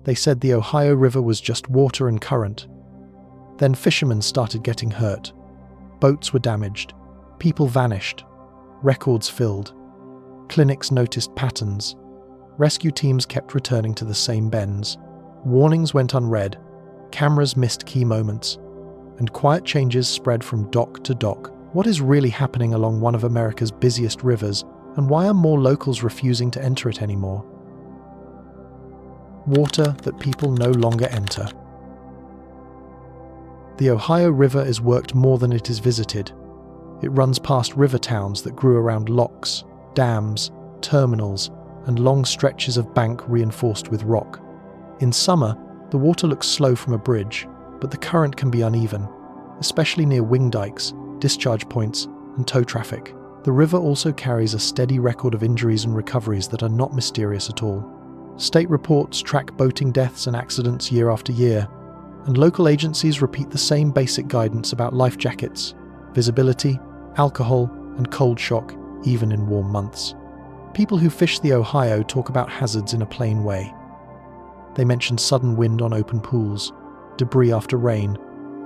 They said the Ohio River was just water and current. Then fishermen started getting hurt. Boats were damaged. People vanished. Records filled. Clinics noticed patterns. Rescue teams kept returning to the same bends. Warnings went unread. Cameras missed key moments. And quiet changes spread from dock to dock. What is really happening along one of America's busiest rivers, and why are more locals refusing to enter it anymore? Water that people no longer enter. The Ohio River is worked more than it is visited. It runs past river towns that grew around locks, dams, terminals, and long stretches of bank reinforced with rock. In summer, the water looks slow from a bridge, but the current can be uneven, especially near wing dikes, discharge points, and tow traffic. The river also carries a steady record of injuries and recoveries that are not mysterious at all. State reports track boating deaths and accidents year after year, and local agencies repeat the same basic guidance about life jackets, visibility, alcohol, and cold shock, even in warm months. People who fish the Ohio talk about hazards in a plain way. They mention sudden wind on open pools, debris after rain,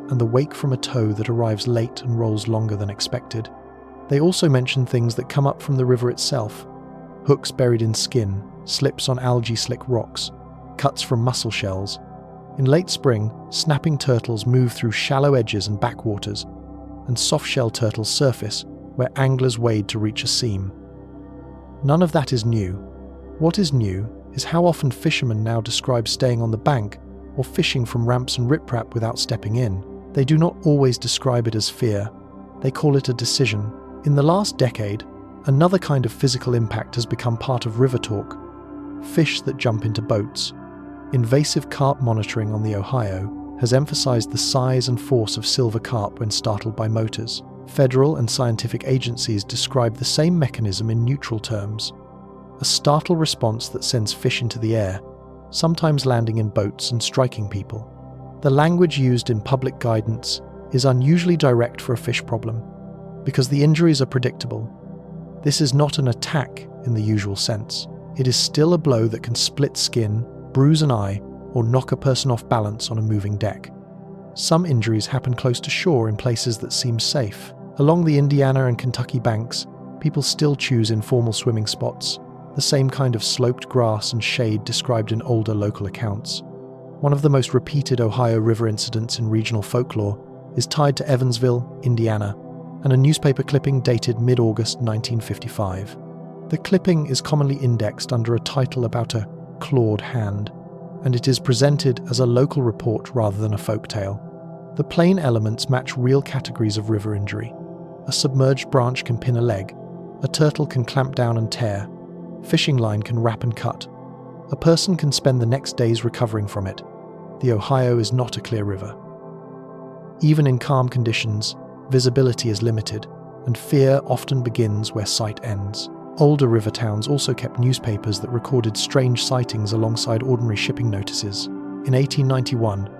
and the wake from a tow that arrives late and rolls longer than expected. They also mention things that come up from the river itself: hooks buried in skin, slips on algae-slick rocks, cuts from mussel shells. In late spring, snapping turtles move through shallow edges and backwaters, and soft-shell turtles surface where anglers wade to reach a seam. None of that is new. What is new is how often fishermen now describe staying on the bank or fishing from ramps and riprap without stepping in. They do not always describe it as fear. They call it a decision. In the last decade, another kind of physical impact has become part of river talk: fish that jump into boats. Invasive carp monitoring on the Ohio has emphasized the size and force of silver carp when startled by motors. Federal and scientific agencies describe the same mechanism in neutral terms: a startle response that sends fish into the air, sometimes landing in boats and striking people. The language used in public guidance is unusually direct for a fish problem, because the injuries are predictable. This is not an attack in the usual sense. It is still a blow that can split skin, bruise an eye, or knock a person off balance on a moving deck. Some injuries happen close to shore in places that seem safe. Along the Indiana and Kentucky banks, people still choose informal swimming spots, the same kind of sloped grass and shade described in older local accounts. One of the most repeated Ohio River incidents in regional folklore is tied to Evansville, Indiana, and a newspaper clipping dated mid-August 1955. The clipping is commonly indexed under a title about a clawed hand, and it is presented as a local report rather than a folktale. The plain elements match real categories of river injury. A submerged branch can pin a leg, a turtle can clamp down and tear, fishing line can wrap and cut. A person can spend the next days recovering from it. The Ohio is not a clear river. Even in calm conditions, visibility is limited, and fear often begins where sight ends. Older river towns also kept newspapers that recorded strange sightings alongside ordinary shipping notices. In 1891,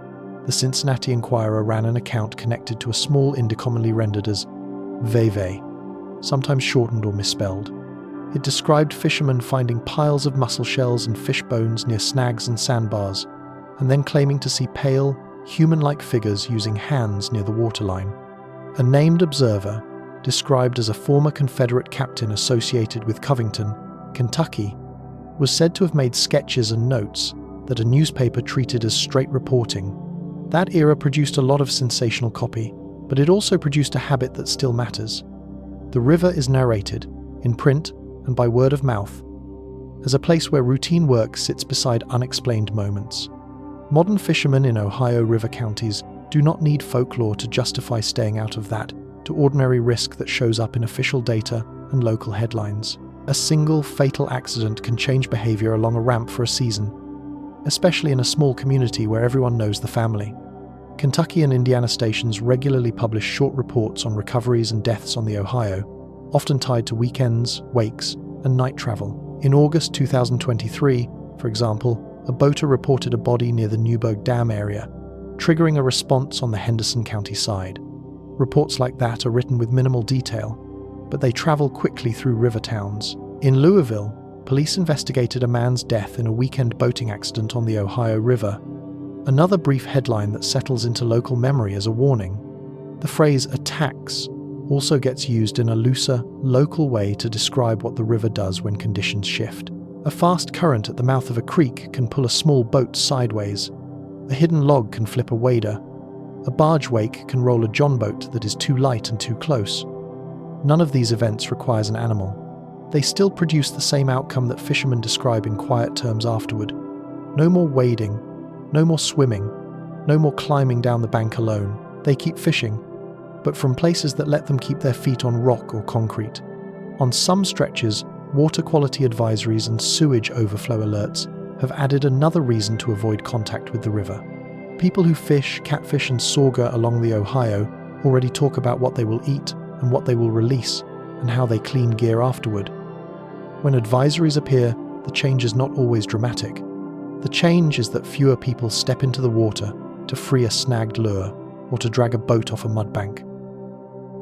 the Cincinnati Enquirer ran an account connected to a small inn commonly rendered as Veve, sometimes shortened or misspelled. It described fishermen finding piles of mussel shells and fish bones near snags and sandbars, and then claiming to see pale, human-like figures using hands near the waterline. A named observer, described as a former Confederate captain associated with Covington, Kentucky, was said to have made sketches and notes that a newspaper treated as straight reporting. That era produced a lot of sensational copy, but it also produced a habit that still matters. The river is narrated, in print and by word of mouth, as a place where routine work sits beside unexplained moments. Modern fishermen in Ohio River counties do not need folklore to justify staying out of that to ordinary risk that shows up in official data and local headlines. A single fatal accident can change behavior along a ramp for a season, especially in a small community where everyone knows the family. Kentucky and Indiana stations regularly publish short reports on recoveries and deaths on the Ohio, often tied to weekends, wakes, and night travel. In August 2023, for example, a boater reported a body near the Newburgh Dam area, triggering a response on the Henderson County side. Reports like that are written with minimal detail, but they travel quickly through river towns. In Louisville, police investigated a man's death in a weekend boating accident on the Ohio River. Another brief headline that settles into local memory as a warning. The phrase attacks also gets used in a looser, local way to describe what the river does when conditions shift. A fast current at the mouth of a creek can pull a small boat sideways. A hidden log can flip a wader. A barge wake can roll a john boat that is too light and too close. None of these events requires an animal. They still produce the same outcome that fishermen describe in quiet terms afterward. No more wading, no more swimming, no more climbing down the bank alone. They keep fishing, but from places that let them keep their feet on rock or concrete. On some stretches, water quality advisories and sewage overflow alerts have added another reason to avoid contact with the river. People who fish, catfish and sauger along the Ohio already talk about what they will eat and what they will release and how they clean gear afterward. When advisories appear, the change is not always dramatic. The change is that fewer people step into the water to free a snagged lure or to drag a boat off a mudbank.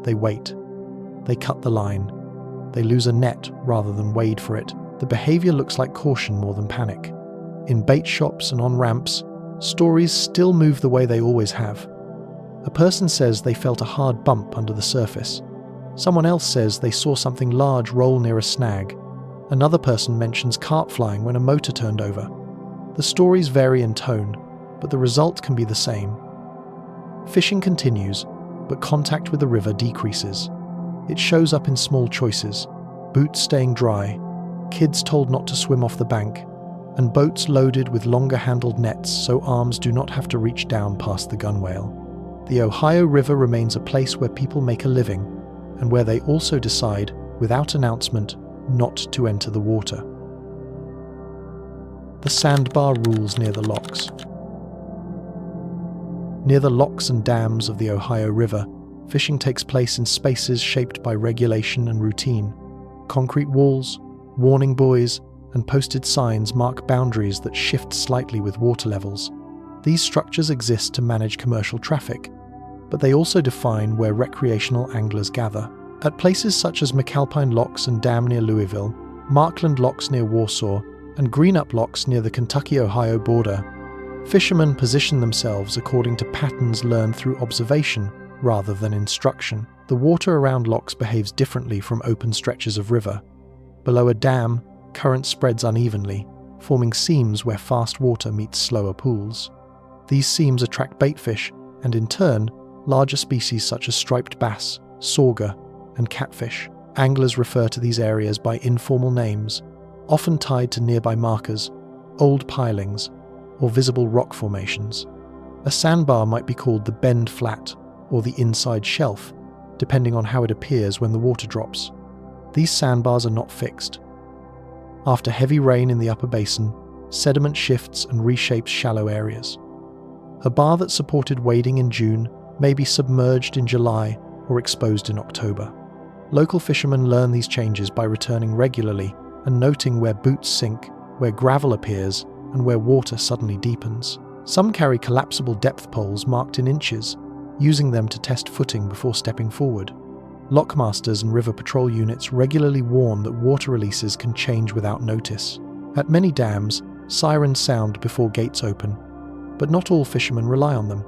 They wait. They cut the line. They lose a net rather than wade for it. The behavior looks like caution more than panic. In bait shops and on ramps, stories still move the way they always have. A person says they felt a hard bump under the surface. Someone else says they saw something large roll near a snag. Another person mentions carp flying when a motor turned over. The stories vary in tone, but the result can be the same. Fishing continues, but contact with the river decreases. It shows up in small choices: boots staying dry, kids told not to swim off the bank, and boats loaded with longer-handled nets so arms do not have to reach down past the gunwale. The Ohio River remains a place where people make a living, and where they also decide, without announcement, not to enter the water. The sandbar rules near the locks. Near the locks and dams of the Ohio River, fishing takes place in spaces shaped by regulation and routine. Concrete walls, warning buoys, and posted signs mark boundaries that shift slightly with water levels. These structures exist to manage commercial traffic, but they also define where recreational anglers gather. At places such as McAlpine Locks and Dam near Louisville, Markland Locks near Warsaw, and Greenup Locks near the Kentucky-Ohio border, fishermen position themselves according to patterns learned through observation rather than instruction. The water around locks behaves differently from open stretches of river. Below a dam, current spreads unevenly, forming seams where fast water meets slower pools. These seams attract baitfish, and in turn, larger species such as striped bass, sauger, and catfish. Anglers refer to these areas by informal names, often tied to nearby markers, old pilings, or visible rock formations. A sandbar might be called the bend flat or the inside shelf, depending on how it appears when the water drops. These sandbars are not fixed. After heavy rain in the upper basin, sediment shifts and reshapes shallow areas. A bar that supported wading in June may be submerged in July or exposed in October. Local fishermen learn these changes by returning regularly and noting where boots sink, where gravel appears, and where water suddenly deepens. Some carry collapsible depth poles marked in inches, using them to test footing before stepping forward. Lockmasters and river patrol units regularly warn that water releases can change without notice. At many dams, sirens sound before gates open, but not all fishermen rely on them.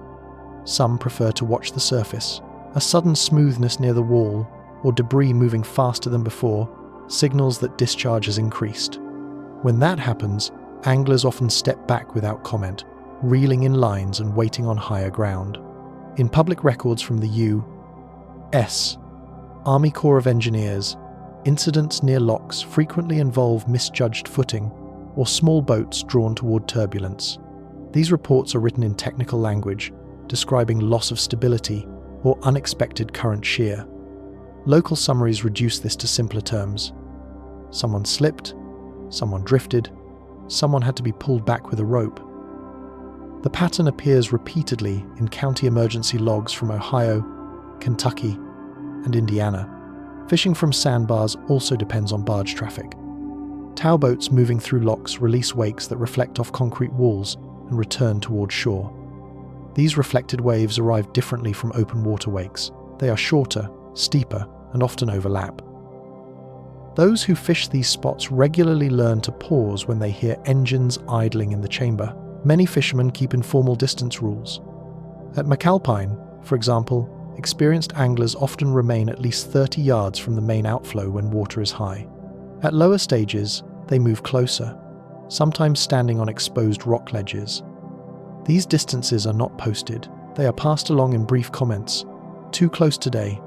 Some prefer to watch the surface. A sudden smoothness near the wall, or debris moving faster than before, signals that discharge has increased. When that happens, anglers often step back without comment, reeling in lines and waiting on higher ground. In public records from the U.S. Army Corps of Engineers, incidents near locks frequently involve misjudged footing or small boats drawn toward turbulence. These reports are written in technical language, describing loss of stability or unexpected current shear. Local summaries reduce this to simpler terms. Someone slipped, someone drifted, someone had to be pulled back with a rope. The pattern appears repeatedly in county emergency logs from Ohio, Kentucky, and Indiana. Fishing from sandbars also depends on barge traffic. Towboats moving through locks release wakes that reflect off concrete walls and return toward shore. These reflected waves arrive differently from open water wakes. They are shorter, steeper, and often overlap. Those who fish these spots regularly learn to pause when they hear engines idling in the chamber. Many fishermen keep informal distance rules. At McAlpine, for example, experienced anglers often remain at least 30 yards from the main outflow when water is high. At lower stages, they move closer, sometimes standing on exposed rock ledges. These distances are not posted. They are passed along in brief comments, "Too close today,"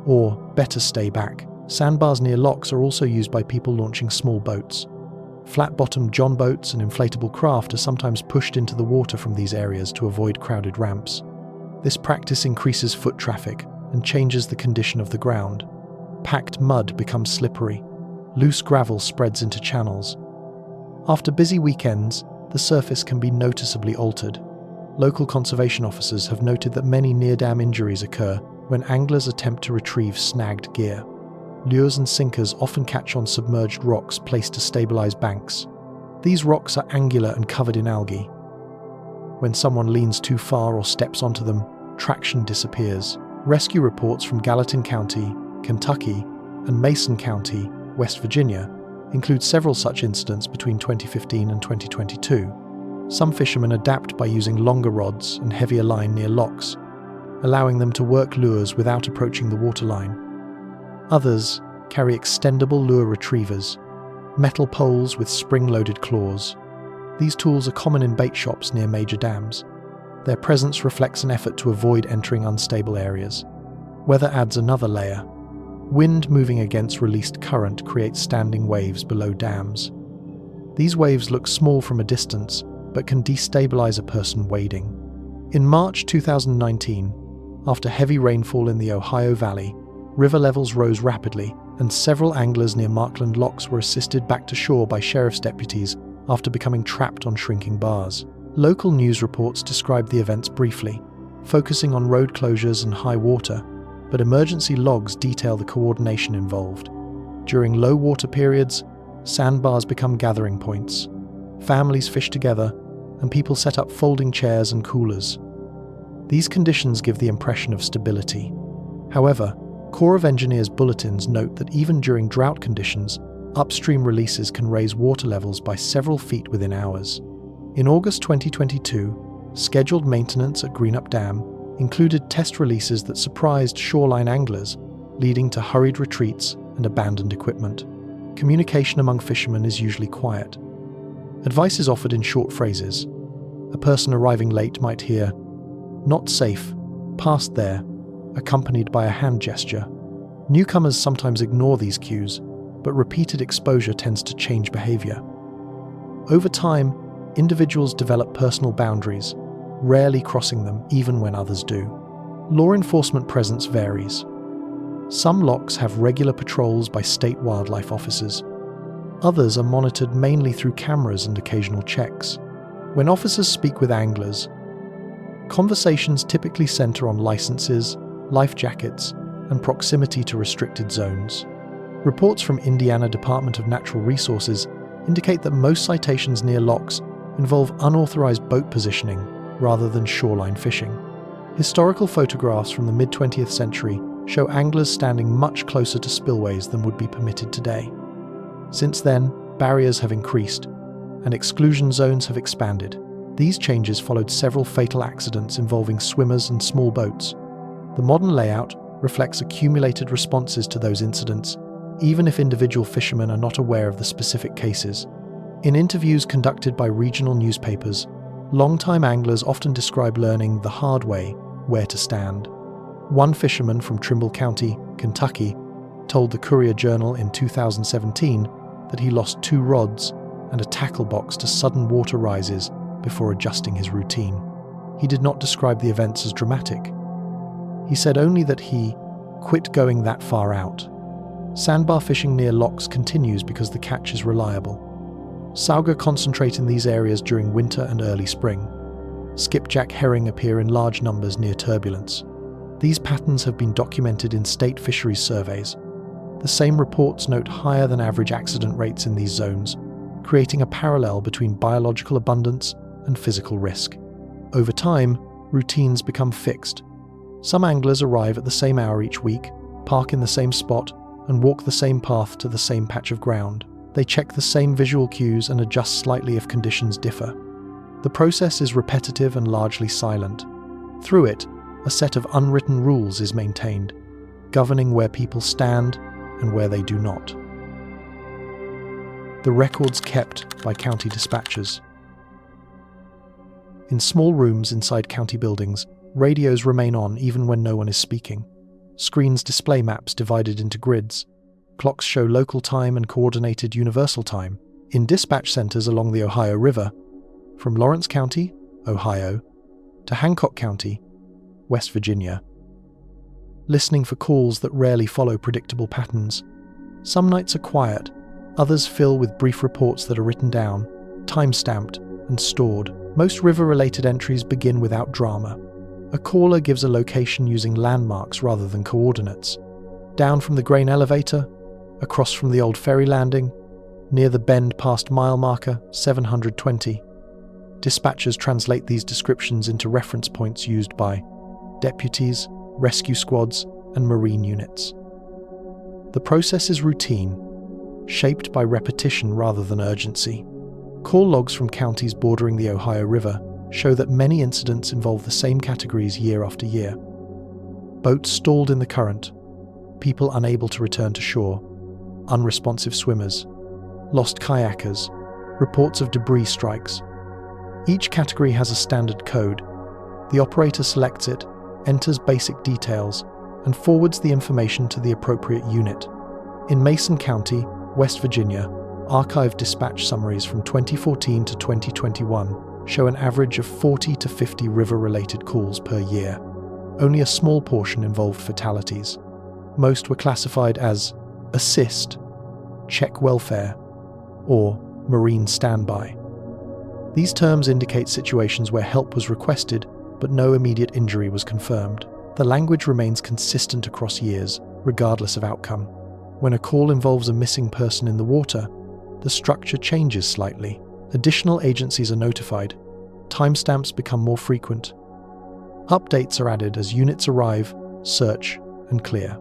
or "Better stay back." Sandbars near locks are also used by people launching small boats. Flat-bottomed john boats and inflatable craft are sometimes pushed into the water from these areas to avoid crowded ramps. This practice increases foot traffic and changes the condition of the ground. Packed mud becomes slippery. Loose gravel spreads into channels. After busy weekends, the surface can be noticeably altered. Local conservation officers have noted that many near-dam injuries occur when anglers attempt to retrieve snagged gear. Lures and sinkers often catch on submerged rocks placed to stabilize banks. These rocks are angular and covered in algae. When someone leans too far or steps onto them, traction disappears. Rescue reports from Gallatin County, Kentucky, and Mason County, West Virginia, include several such incidents between 2015 and 2022. Some fishermen adapt by using longer rods and heavier line near locks, allowing them to work lures without approaching the waterline. Others carry extendable lure retrievers, metal poles with spring-loaded claws. These tools are common in bait shops near major dams. Their presence reflects an effort to avoid entering unstable areas. Weather adds another layer. Wind moving against released current creates standing waves below dams. These waves look small from a distance, but can destabilize a person wading. In March 2019, after heavy rainfall in the Ohio Valley, river levels rose rapidly, and several anglers near Markland Locks were assisted back to shore by sheriff's deputies after becoming trapped on shrinking bars. Local news reports described the events briefly, focusing on road closures and high water, but emergency logs detail the coordination involved. During low water periods, sandbars become gathering points. Families fish together, and people set up folding chairs and coolers. These conditions give the impression of stability. However, Corps of Engineers bulletins note that even during drought conditions, upstream releases can raise water levels by several feet within hours. In August 2022, scheduled maintenance at Greenup Dam included test releases that surprised shoreline anglers, leading to hurried retreats and abandoned equipment. Communication among fishermen is usually quiet. Advice is offered in short phrases. A person arriving late might hear, "Not safe, past there," accompanied by a hand gesture. Newcomers sometimes ignore these cues, but repeated exposure tends to change behavior. Over time, individuals develop personal boundaries, rarely crossing them even when others do. Law enforcement presence varies. Some locks have regular patrols by state wildlife officers. Others are monitored mainly through cameras and occasional checks. When officers speak with anglers, conversations typically center on licenses, life jackets, and proximity to restricted zones. Reports from Indiana Department of Natural Resources indicate that most citations near locks involve unauthorized boat positioning rather than shoreline fishing. Historical photographs from the mid-20th century show anglers standing much closer to spillways than would be permitted today. Since then, barriers have increased, and exclusion zones have expanded. These changes followed several fatal accidents involving swimmers and small boats. The modern layout reflects accumulated responses to those incidents, even if individual fishermen are not aware of the specific cases. In interviews conducted by regional newspapers, longtime anglers often describe learning the hard way where to stand. One fisherman from Trimble County, Kentucky, told the Courier-Journal in 2017 that he lost 2 rods and a tackle box to sudden water rises before adjusting his routine. He did not describe the events as dramatic. He said only that he quit going that far out. Sandbar fishing near locks continues because the catch is reliable. Sauger concentrate in these areas during winter and early spring. Skipjack herring appear in large numbers near turbulence. These patterns have been documented in state fisheries surveys. The same reports note higher than average accident rates in these zones, creating a parallel between biological abundance and physical risk. Over time, routines become fixed. Some anglers arrive at the same hour each week, park in the same spot, and walk the same path to the same patch of ground. They check the same visual cues and adjust slightly if conditions differ. The process is repetitive and largely silent. Through it, a set of unwritten rules is maintained, governing where people stand and where they do not. The records kept by county dispatchers. In small rooms inside county buildings, radios remain on even when no one is speaking. Screens display maps divided into grids. Clocks show local time and coordinated universal time. In dispatch centers along the Ohio River, from Lawrence County, Ohio, to Hancock County, West Virginia. Listening for calls that rarely follow predictable patterns. Some nights are quiet, others fill with brief reports that are written down, time-stamped, and stored. Most river-related entries begin without drama. A caller gives a location using landmarks rather than coordinates. Down from the grain elevator, across from the old ferry landing, near the bend past mile marker 720. Dispatchers translate these descriptions into reference points used by deputies, rescue squads, and marine units. The process is routine, shaped by repetition rather than urgency. Call logs from counties bordering the Ohio River show that many incidents involve the same categories year after year. Boats stalled in the current, people unable to return to shore, unresponsive swimmers, lost kayakers, reports of debris strikes. Each category has a standard code. The operator selects it, enters basic details, and forwards the information to the appropriate unit. In Mason County, West Virginia, archived dispatch summaries from 2014 to 2021 show an average of 40 to 50 river-related calls per year. Only a small portion involved fatalities. Most were classified as assist, check welfare, or marine standby. These terms indicate situations where help was requested, but no immediate injury was confirmed. The language remains consistent across years, regardless of outcome. When a call involves a missing person in the water, the structure changes slightly. Additional agencies are notified. Timestamps become more frequent. Updates are added as units arrive, search, and clear.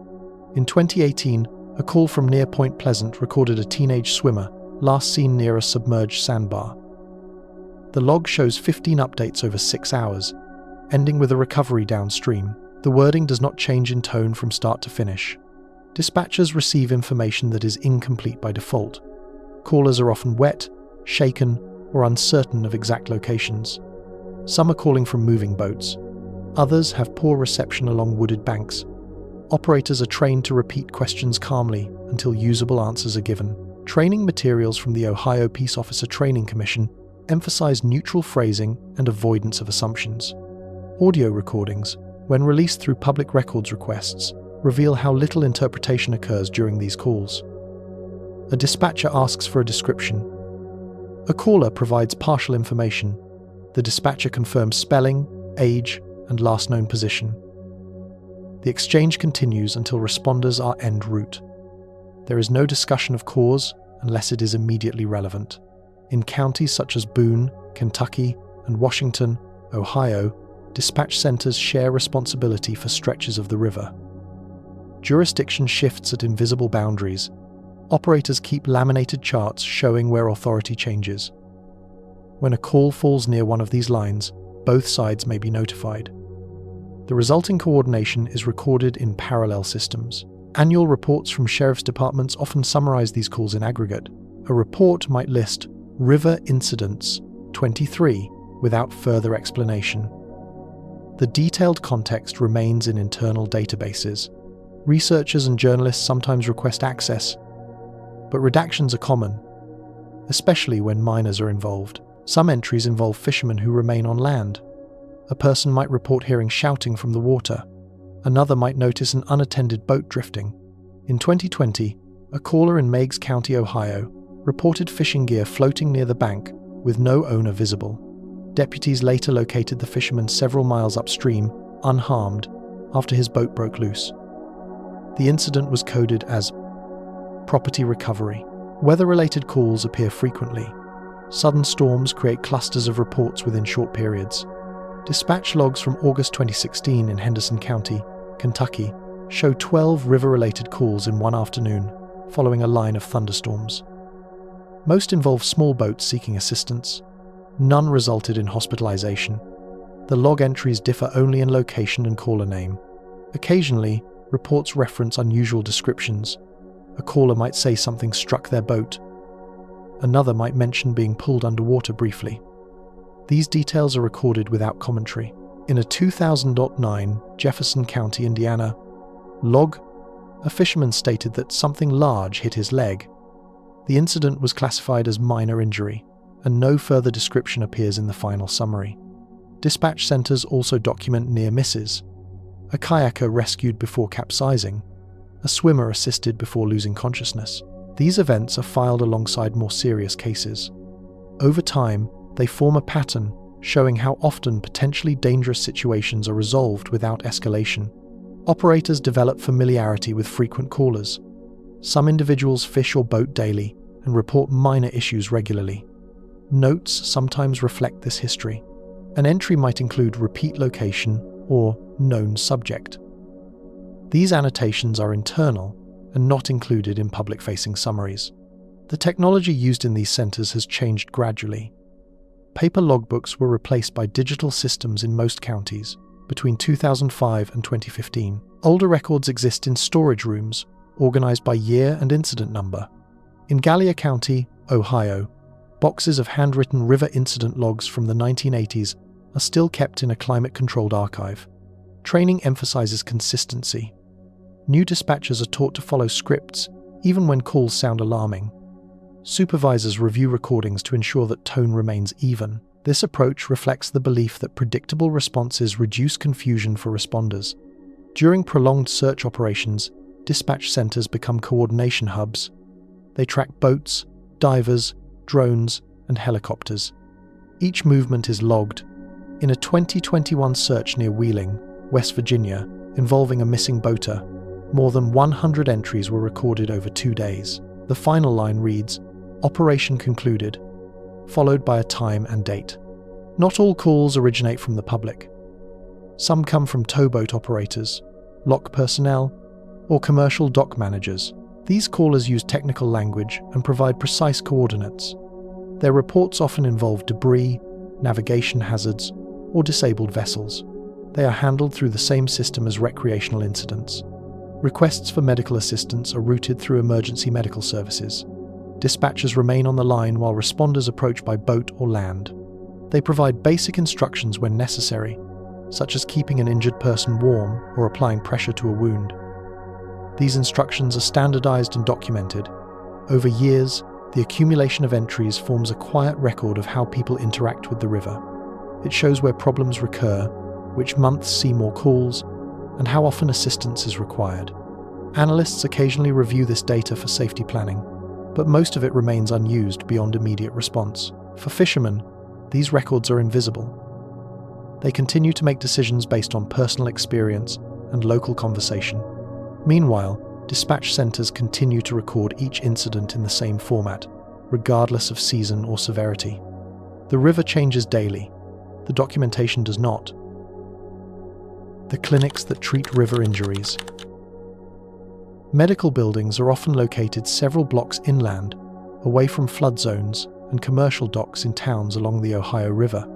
In 2018, a call from near Point Pleasant recorded a teenage swimmer last seen near a submerged sandbar. The log shows 15 updates over 6 hours, ending with a recovery downstream. The wording does not change in tone from start to finish. Dispatchers receive information that is incomplete by default. Callers are often wet, shaken, or uncertain of exact locations. Some are calling from moving boats. Others have poor reception along wooded banks. Operators are trained to repeat questions calmly until usable answers are given. Training materials from the Ohio Peace Officer Training Commission emphasize neutral phrasing and avoidance of assumptions. Audio recordings, when released through public records requests, reveal how little interpretation occurs during these calls. A dispatcher asks for a description. A caller provides partial information. The dispatcher confirms spelling, age, and last known position. The exchange continues until responders are en route. There is no discussion of cause unless it is immediately relevant. In counties such as Boone, Kentucky, and Washington, Ohio, dispatch centers share responsibility for stretches of the river. Jurisdiction shifts at invisible boundaries. Operators keep laminated charts showing where authority changes. When a call falls near one of these lines, both sides may be notified. The resulting coordination is recorded in parallel systems. Annual reports from sheriff's departments often summarize these calls in aggregate. A report might list River Incidents 23 without further explanation. The detailed context remains in internal databases. Researchers and journalists sometimes request access, but redactions are common, especially when minors are involved. Some entries involve fishermen who remain on land. A person might report hearing shouting from the water. Another might notice an unattended boat drifting. In 2020, a caller in Meigs County, Ohio, reported fishing gear floating near the bank with no owner visible. Deputies later located the fisherman several miles upstream, unharmed, after his boat broke loose. The incident was coded as property recovery. Weather-related calls appear frequently. Sudden storms create clusters of reports within short periods. Dispatch logs from August 2016 in Henderson County, Kentucky, show 12 river-related calls in one afternoon, following a line of thunderstorms. Most involve small boats seeking assistance. None resulted in hospitalization. The log entries differ only in location and caller name. Occasionally, reports reference unusual descriptions. A caller might say something struck their boat. Another might mention being pulled underwater briefly. These details are recorded without commentary. In a 2009 Jefferson County, Indiana, log, a fisherman stated that something large hit his leg. The incident was classified as minor injury, and no further description appears in the final summary. Dispatch centers also document near misses. A kayaker rescued before capsizing. A swimmer assisted before losing consciousness. These events are filed alongside more serious cases. Over time, they form a pattern showing how often potentially dangerous situations are resolved without escalation. Operators develop familiarity with frequent callers. Some individuals fish or boat daily and report minor issues regularly. Notes sometimes reflect this history. An entry might include repeat location or known subject. These annotations are internal and not included in public-facing summaries. The technology used in these centers has changed gradually. Paper logbooks were replaced by digital systems in most counties between 2005 and 2015. Older records exist in storage rooms, organized by year and incident number. In Gallia County, Ohio, boxes of handwritten river incident logs from the 1980s are still kept in a climate-controlled archive. Training emphasizes consistency. New dispatchers are taught to follow scripts, even when calls sound alarming. Supervisors review recordings to ensure that tone remains even. This approach reflects the belief that predictable responses reduce confusion for responders. During prolonged search operations, dispatch centers become coordination hubs. They track boats, divers, drones, and helicopters. Each movement is logged. In a 2021 search near Wheeling, West Virginia, involving a missing boater, more than 100 entries were recorded over 2 days. The final line reads, "Operation concluded," followed by a time and date. Not all calls originate from the public. Some come from towboat operators, lock personnel, or commercial dock managers. These callers use technical language and provide precise coordinates. Their reports often involve debris, navigation hazards, or disabled vessels. They are handled through the same system as recreational incidents. Requests for medical assistance are routed through emergency medical services. Dispatchers remain on the line while responders approach by boat or land. They provide basic instructions when necessary, such as keeping an injured person warm or applying pressure to a wound. These instructions are standardized and documented. Over years, the accumulation of entries forms a quiet record of how people interact with the river. It shows where problems recur, which months see more calls, and how often assistance is required. Analysts occasionally review this data for safety planning, but most of it remains unused beyond immediate response. For fishermen, these records are invisible. They continue to make decisions based on personal experience and local conversation. Meanwhile, dispatch centers continue to record each incident in the same format, regardless of season or severity. The river changes daily. The documentation does not. The clinics that treat river injuries. Medical buildings are often located several blocks inland, away from flood zones and commercial docks in towns along the Ohio River.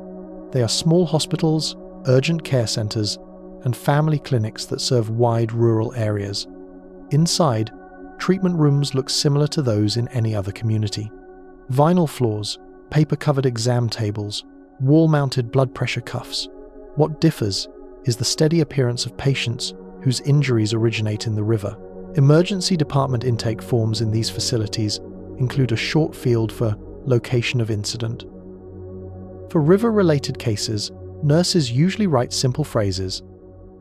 They are small hospitals, urgent care centers, and family clinics that serve wide rural areas. Inside, treatment rooms look similar to those in any other community. Vinyl floors, paper-covered exam tables, wall-mounted blood pressure cuffs. What differs is the steady appearance of patients whose injuries originate in the river. Emergency department intake forms in these facilities include a short field for location of incident. For river-related cases, nurses usually write simple phrases: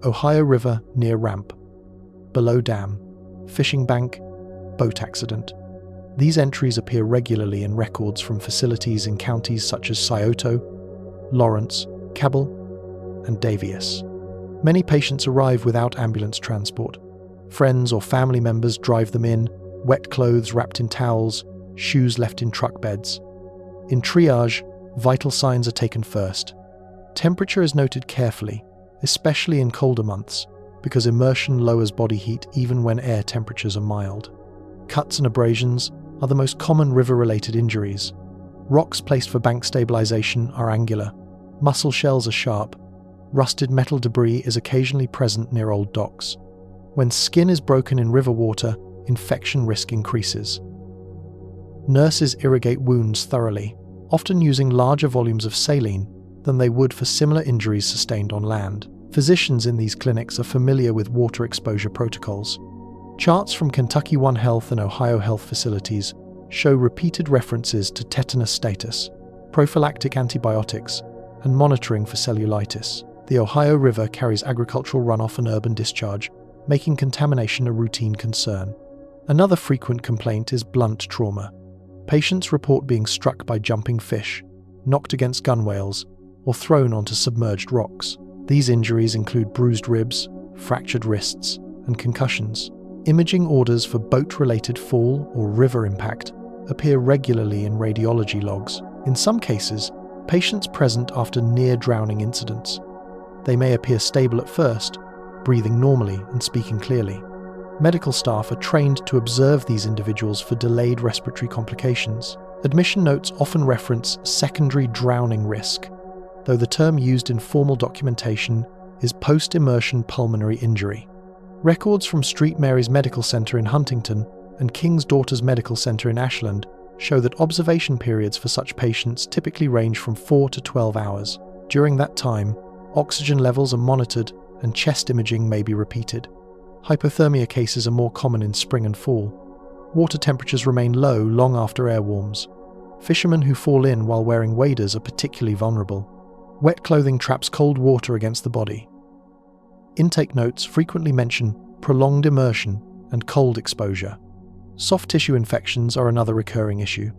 Ohio River near ramp, below dam, fishing bank, boat accident. These entries appear regularly in records from facilities in counties such as Scioto, Lawrence, Cabell, and Daviess. Many patients arrive without ambulance transport. Friends or family members drive them in, wet clothes wrapped in towels, shoes left in truck beds. In triage, vital signs are taken first. Temperature is noted carefully, especially in colder months. because immersion lowers body heat even when air temperatures are mild. Cuts and abrasions are the most common river-related injuries. Rocks placed for bank stabilization are angular. Mussel shells are sharp. Rusted metal debris is occasionally present near old docks. When skin is broken in river water, infection risk increases. Nurses irrigate wounds thoroughly, often using larger volumes of saline than they would for similar injuries sustained on land. Physicians in these clinics are familiar with water exposure protocols. Charts from Kentucky One Health and Ohio Health facilities show repeated references to tetanus status, prophylactic antibiotics, and monitoring for cellulitis. The Ohio River carries agricultural runoff and urban discharge, making contamination a routine concern. Another frequent complaint is blunt trauma. Patients report being struck by jumping fish, knocked against gunwales, or thrown onto submerged rocks. These injuries include bruised ribs, fractured wrists, and concussions. Imaging orders for boat-related fall or river impact appear regularly in radiology logs. In some cases, patients present after near-drowning incidents. They may appear stable at first, breathing normally and speaking clearly. Medical staff are trained to observe these individuals for delayed respiratory complications. Admission notes often reference secondary drowning risk, though the term used in formal documentation is post-immersion pulmonary injury. Records from St. Mary's Medical Center in Huntington and King's Daughters Medical Center in Ashland show that observation periods for such patients typically range from 4 to 12 hours. During that time, oxygen levels are monitored and chest imaging may be repeated. Hypothermia cases are more common in spring and fall. Water temperatures remain low long after air warms. Fishermen who fall in while wearing waders are particularly vulnerable. Wet clothing traps cold water against the body. Intake notes frequently mention prolonged immersion and cold exposure. Soft tissue infections are another recurring issue.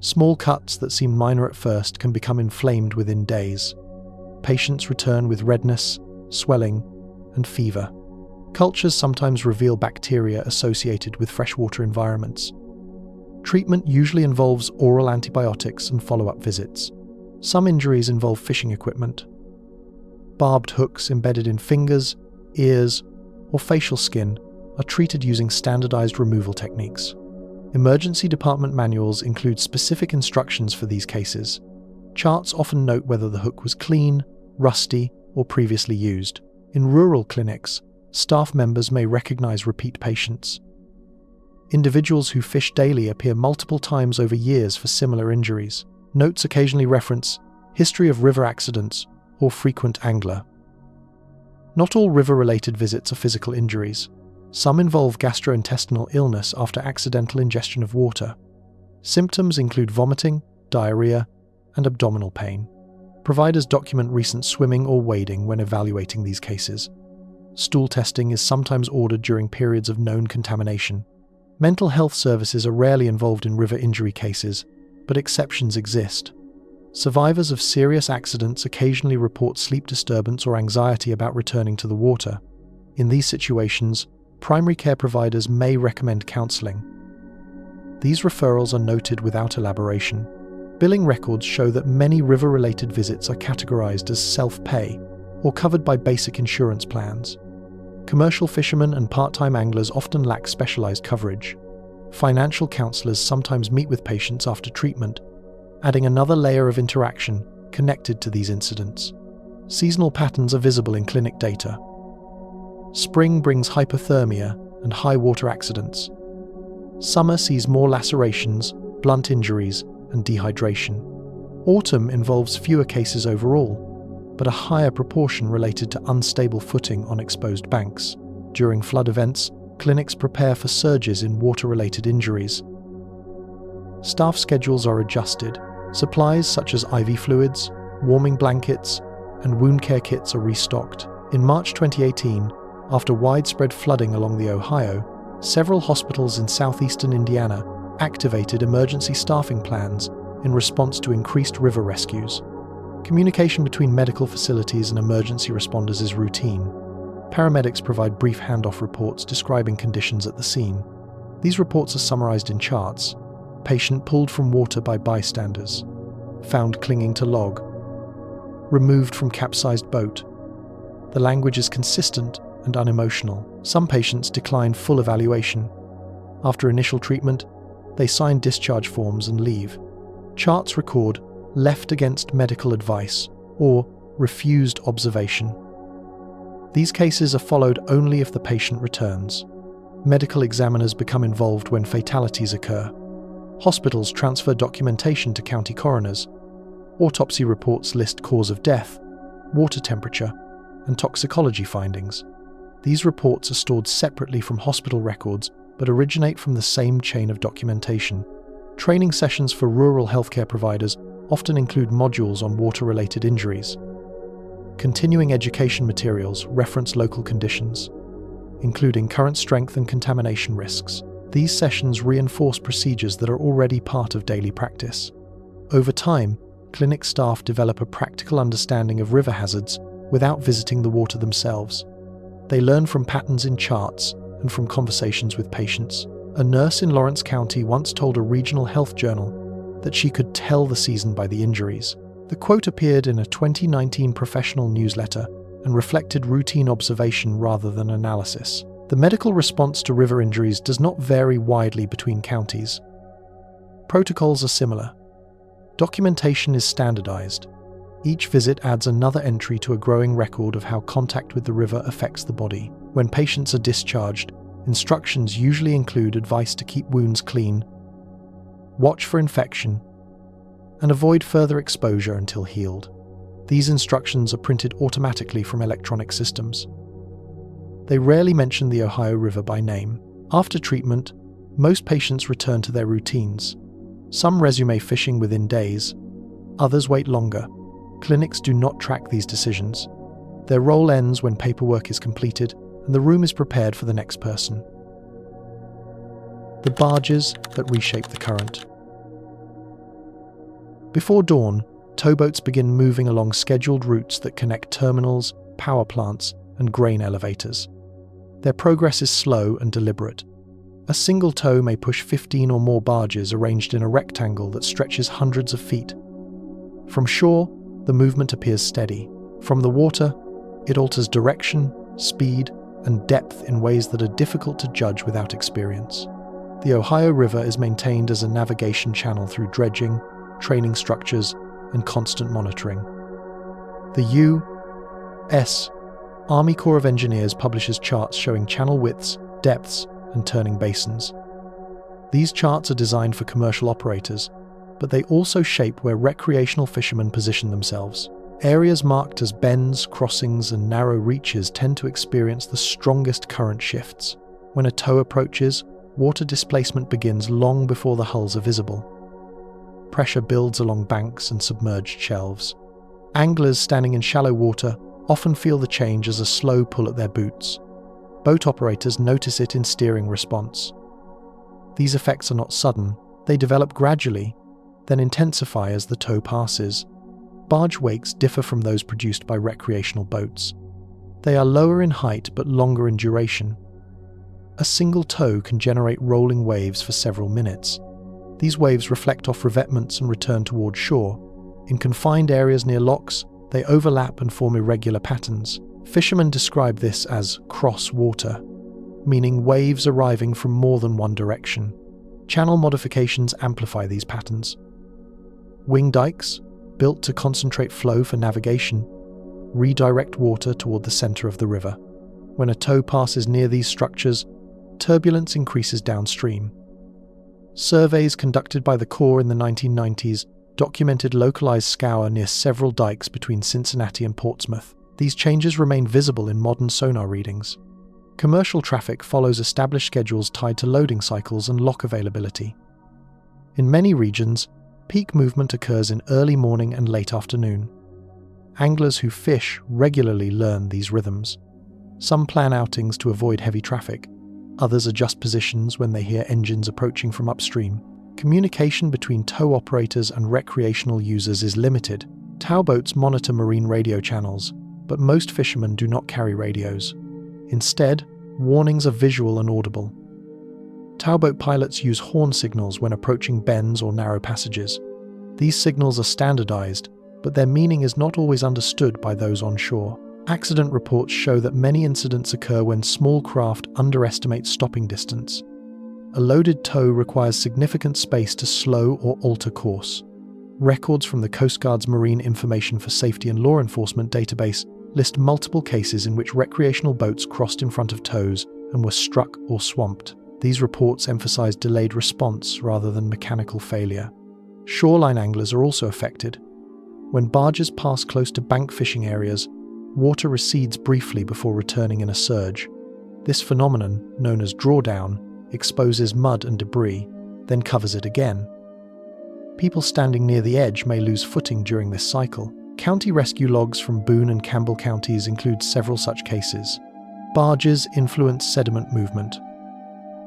Small cuts that seem minor at first can become inflamed within days. Patients return with redness, swelling, and fever. Cultures sometimes reveal bacteria associated with freshwater environments. Treatment usually involves oral antibiotics and follow-up visits. Some injuries involve fishing equipment. Barbed hooks embedded in fingers, ears, or facial skin are treated using standardized removal techniques. Emergency department manuals include specific instructions for these cases. Charts often note whether the hook was clean, rusty, or previously used. In rural clinics, staff members may recognize repeat patients. Individuals who fish daily appear multiple times over years for similar injuries. Notes occasionally reference history of river accidents or frequent angler. Not all river-related visits are physical injuries. Some involve gastrointestinal illness after accidental ingestion of water. Symptoms include vomiting, diarrhea, and abdominal pain. Providers document recent swimming or wading when evaluating these cases. Stool testing is sometimes ordered during periods of known contamination. Mental health services are rarely involved in river injury cases, but exceptions exist. Survivors of serious accidents occasionally report sleep disturbance or anxiety about returning to the water. In these situations, primary care providers may recommend counseling. These referrals are noted without elaboration. Billing records show that many river-related visits are categorized as self-pay or covered by basic insurance plans. Commercial fishermen and part-time anglers often lack specialized coverage. Financial counselors sometimes meet with patients after treatment, adding another layer of interaction connected to these incidents. Seasonal patterns are visible in clinic data. Spring brings hypothermia and high water accidents. Summer sees more lacerations, blunt injuries, and dehydration. Autumn involves fewer cases overall, but a higher proportion related to unstable footing on exposed banks. During flood events, clinics prepare for surges in water-related injuries. Staff schedules are adjusted. Supplies such as IV fluids, warming blankets, and wound care kits are restocked. In March 2018, after widespread flooding along the Ohio, several hospitals in southeastern Indiana activated emergency staffing plans in response to increased river rescues. Communication between medical facilities and emergency responders is routine. Paramedics provide brief handoff reports describing conditions at the scene. These reports are summarized in charts. Patient pulled from water by bystanders. Found clinging to log. Removed from capsized boat. The language is consistent and unemotional. Some patients decline full evaluation. After initial treatment, they sign discharge forms and leave. Charts record left against medical advice or refused observation. These cases are followed only if the patient returns. Medical examiners become involved when fatalities occur. Hospitals transfer documentation to county coroners. Autopsy reports list cause of death, water temperature, and toxicology findings. These reports are stored separately from hospital records but originate from the same chain of documentation. Training sessions for rural healthcare providers often include modules on water-related injuries. Continuing education materials reference local conditions, including current strength and contamination risks. These sessions reinforce procedures that are already part of daily practice. Over time, clinic staff develop a practical understanding of river hazards without visiting the water themselves. They learn from patterns in charts and from conversations with patients. A nurse in Lawrence County once told a regional health journal that she could tell the season by the injuries. The quote appeared in a 2019 professional newsletter and reflected routine observation rather than analysis. The medical response to river injuries does not vary widely between counties. Protocols are similar. Documentation is standardized. Each visit adds another entry to a growing record of how contact with the river affects the body. When patients are discharged, instructions usually include advice to keep wounds clean, watch for infection, and avoid further exposure until healed. These instructions are printed automatically from electronic systems. They rarely mention the Ohio River by name. After treatment, most patients return to their routines. Some resume fishing within days, others wait longer. Clinics do not track these decisions. Their role ends when paperwork is completed and the room is prepared for the next person. The barges that reshape the current. Before dawn, towboats begin moving along scheduled routes that connect terminals, power plants, and grain elevators. Their progress is slow and deliberate. A single tow may push 15 or more barges arranged in a rectangle that stretches hundreds of feet. From shore, the movement appears steady. From the water, it alters direction, speed, and depth in ways that are difficult to judge without experience. The Ohio River is maintained as a navigation channel through dredging, training structures, and constant monitoring. The U.S. Army Corps of Engineers publishes charts showing channel widths, depths, and turning basins. These charts are designed for commercial operators, but they also shape where recreational fishermen position themselves. Areas marked as bends, crossings, and narrow reaches tend to experience the strongest current shifts. When a tow approaches, water displacement begins long before the hulls are visible. Pressure builds along banks and submerged shelves. Anglers standing in shallow water often feel the change as a slow pull at their boots. Boat operators notice it in steering response. These effects are not sudden, they develop gradually, then intensify as the tow passes. Barge wakes differ from those produced by recreational boats. They are lower in height but longer in duration. A single tow can generate rolling waves for several minutes. These waves reflect off revetments and return toward shore. In confined areas near locks, they overlap and form irregular patterns. Fishermen describe this as cross water, meaning waves arriving from more than one direction. Channel modifications amplify these patterns. Wing dikes, built to concentrate flow for navigation, redirect water toward the center of the river. When a tow passes near these structures, turbulence increases downstream. Surveys conducted by the Corps in the 1990s documented localized scour near several dikes between Cincinnati and Portsmouth. These changes remain visible in modern sonar readings. Commercial traffic follows established schedules tied to loading cycles and lock availability. In many regions, peak movement occurs in early morning and late afternoon. Anglers who fish regularly learn these rhythms. Some plan outings to avoid heavy traffic. Others adjust positions when they hear engines approaching from upstream. Communication between tow operators and recreational users is limited. Towboats monitor marine radio channels, but most fishermen do not carry radios. Instead, warnings are visual and audible. Towboat pilots use horn signals when approaching bends or narrow passages. These signals are standardized, but their meaning is not always understood by those on shore. Accident reports show that many incidents occur when small craft underestimate stopping distance. A loaded tow requires significant space to slow or alter course. Records from the Coast Guard's Marine Information for Safety and Law Enforcement database list multiple cases in which recreational boats crossed in front of tows and were struck or swamped. These reports emphasize delayed response rather than mechanical failure. Shoreline anglers are also affected. When barges pass close to bank fishing areas, water recedes briefly before returning in a surge. This phenomenon, known as drawdown, exposes mud and debris, then covers it again. People standing near the edge may lose footing during this cycle. County rescue logs from Boone and Campbell counties include several such cases. Barges influence sediment movement.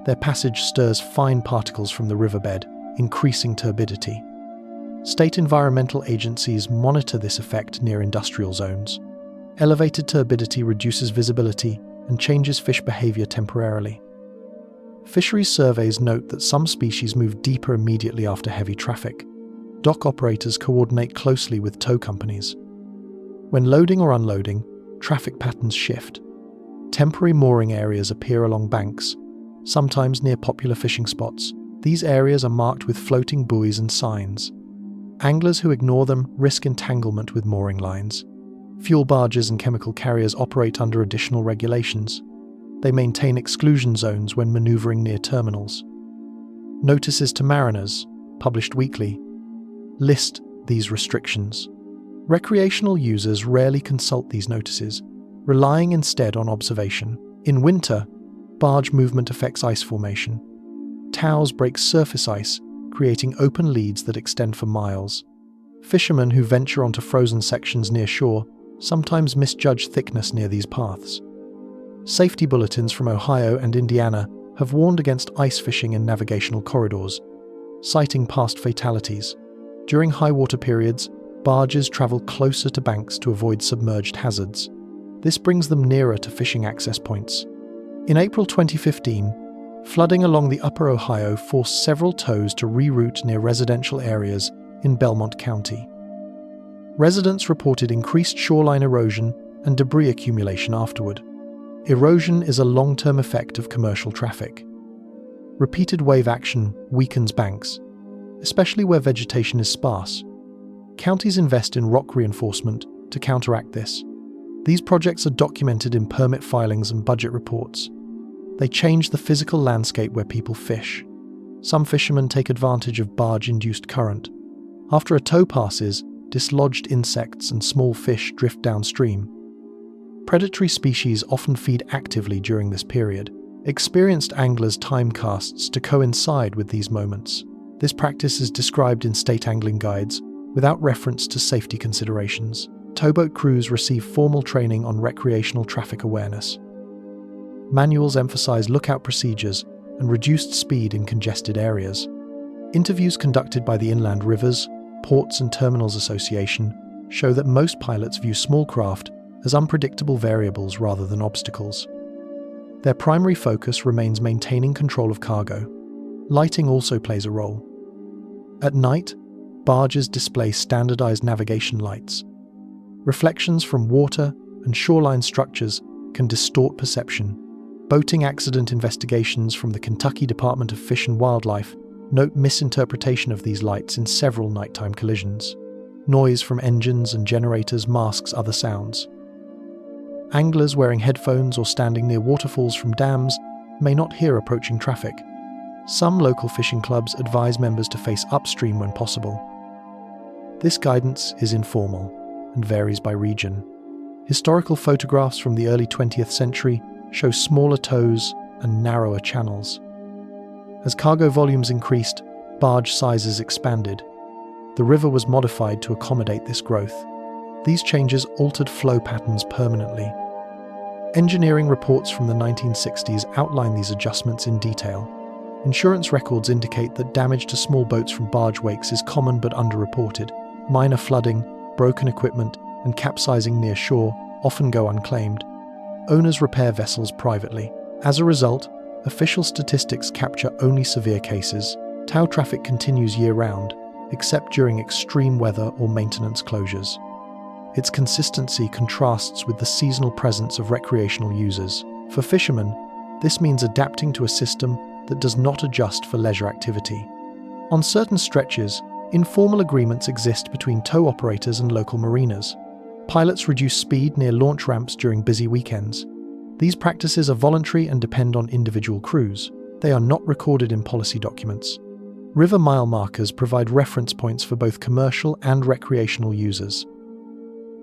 Their passage stirs fine particles from the riverbed, increasing turbidity. State environmental agencies monitor this effect near industrial zones. Elevated turbidity reduces visibility and changes fish behavior temporarily. Fisheries surveys note that some species move deeper immediately after heavy traffic. Dock operators coordinate closely with tow companies. When loading or unloading, traffic patterns shift. Temporary mooring areas appear along banks, sometimes near popular fishing spots. These areas are marked with floating buoys and signs. Anglers who ignore them risk entanglement with mooring lines. Fuel barges and chemical carriers operate under additional regulations. They maintain exclusion zones when maneuvering near terminals. Notices to mariners, published weekly, list these restrictions. Recreational users rarely consult these notices, relying instead on observation. In winter, barge movement affects ice formation. Tows break surface ice, creating open leads that extend for miles. Fishermen who venture onto frozen sections near shore sometimes misjudge thickness near these paths. Safety bulletins from Ohio and Indiana have warned against ice fishing in navigational corridors, citing past fatalities. During high water periods, barges travel closer to banks to avoid submerged hazards. This brings them nearer to fishing access points. In April 2015, flooding along the Upper Ohio forced several tows to reroute near residential areas in Belmont County. Residents reported increased shoreline erosion and debris accumulation afterward. Erosion is a long-term effect of commercial traffic. Repeated wave action weakens banks, especially where vegetation is sparse. Counties invest in rock reinforcement to counteract this. These projects are documented in permit filings and budget reports. They change the physical landscape where people fish. Some fishermen take advantage of barge-induced current. After a tow passes, dislodged insects and small fish drift downstream. Predatory species often feed actively during this period. Experienced anglers time casts to coincide with these moments. This practice is described in state angling guides, without reference to safety considerations. Towboat crews receive formal training on recreational traffic awareness. Manuals emphasize lookout procedures and reduced speed in congested areas. Interviews conducted by the Inland Rivers, Ports and Terminals Association show that most pilots view small craft as unpredictable variables rather than obstacles. Their primary focus remains maintaining control of cargo. Lighting also plays a role. At night, barges display standardized navigation lights. Reflections from water and shoreline structures can distort perception. Boating accident investigations from the Kentucky Department of Fish and Wildlife note misinterpretation of these lights in several nighttime collisions. Noise from engines and generators masks other sounds. Anglers wearing headphones or standing near waterfalls from dams may not hear approaching traffic. Some local fishing clubs advise members to face upstream when possible. This guidance is informal and varies by region. Historical photographs from the early 20th century show smaller tows and narrower channels. As cargo volumes increased, barge sizes expanded. The river was modified to accommodate this growth. These changes altered flow patterns permanently. Engineering reports from the 1960s outline these adjustments in detail. Insurance records indicate that damage to small boats from barge wakes is common but underreported. Minor flooding, broken equipment, and capsizing near shore often go unclaimed. Owners repair vessels privately. As a result, official statistics capture only severe cases. Tow traffic continues year-round, except during extreme weather or maintenance closures. Its consistency contrasts with the seasonal presence of recreational users. For fishermen, this means adapting to a system that does not adjust for leisure activity. On certain stretches, informal agreements exist between tow operators and local marinas. Pilots reduce speed near launch ramps during busy weekends. These practices are voluntary and depend on individual crews. They are not recorded in policy documents. River mile markers provide reference points for both commercial and recreational users.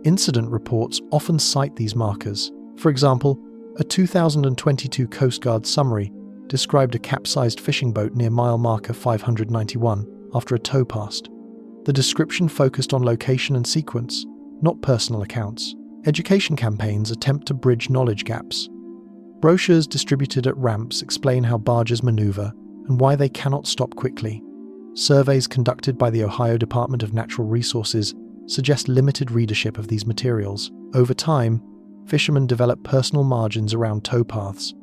Incident reports often cite these markers. For example, a 2022 Coast Guard summary described a capsized fishing boat near mile marker 591 after a tow passed. The description focused on location and sequence, not personal accounts. Education campaigns attempt to bridge knowledge gaps. Brochures distributed at ramps explain how barges maneuver and why they cannot stop quickly. Surveys conducted by the Ohio Department of Natural Resources suggest limited readership of these materials. Over time, fishermen develop personal margins around tow paths.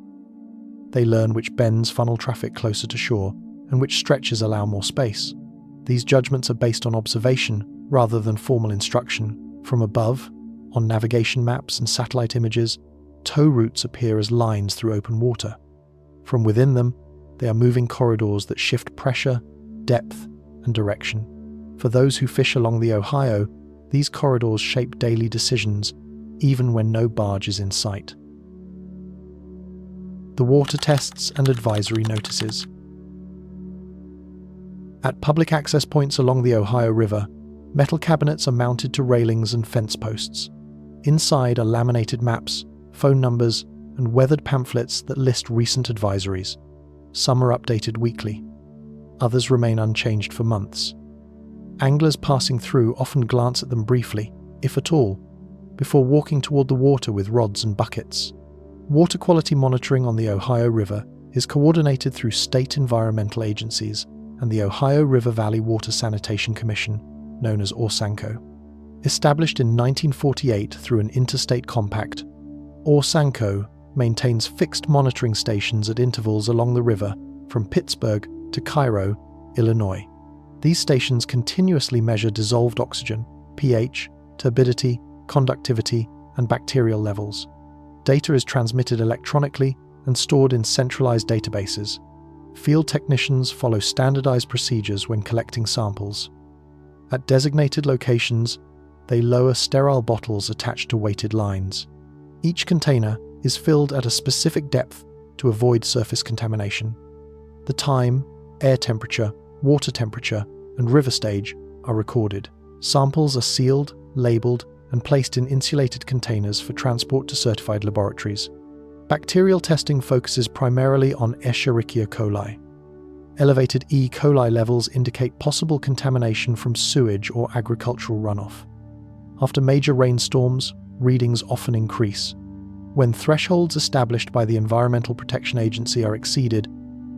They learn which bends funnel traffic closer to shore and which stretches allow more space. These judgments are based on observation rather than formal instruction. From above, on navigation maps and satellite images, tow routes appear as lines through open water. From within them, they are moving corridors that shift pressure, depth, and direction. For those who fish along the Ohio, these corridors shape daily decisions, even when no barge is in sight. The water tests and advisory notices. At public access points along the Ohio River, metal cabinets are mounted to railings and fence posts. Inside are laminated maps, phone numbers, and weathered pamphlets that list recent advisories. Some are updated weekly. Others remain unchanged for months. Anglers passing through often glance at them briefly, if at all, before walking toward the water with rods and buckets. Water quality monitoring on the Ohio River is coordinated through state environmental agencies and the Ohio River Valley Water Sanitation Commission, known as ORSANCO. Established in 1948 through an interstate compact, ORSANCO maintains fixed monitoring stations at intervals along the river from Pittsburgh to Cairo, Illinois. These stations continuously measure dissolved oxygen, pH, turbidity, conductivity, and bacterial levels. Data is transmitted electronically and stored in centralized databases. Field technicians follow standardized procedures when collecting samples. At designated locations, they lower sterile bottles attached to weighted lines. Each container is filled at a specific depth to avoid surface contamination. The time, air temperature, water temperature, and river stage are recorded. Samples are sealed, labeled, and placed in insulated containers for transport to certified laboratories. Bacterial testing focuses primarily on Escherichia coli. Elevated E. coli levels indicate possible contamination from sewage or agricultural runoff. After major rainstorms, readings often increase. When thresholds established by the Environmental Protection Agency are exceeded,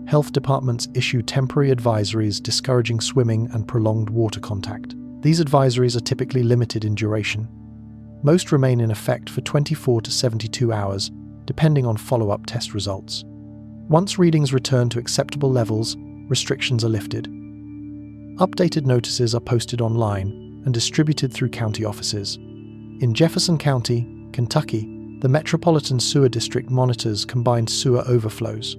health departments issue temporary advisories discouraging swimming and prolonged water contact. These advisories are typically limited in duration. Most remain in effect for 24 to 72 hours, depending on follow-up test results. Once readings return to acceptable levels, restrictions are lifted. Updated notices are posted online and distributed through county offices. In Jefferson County, Kentucky, the Metropolitan Sewer District monitors combined sewer overflows.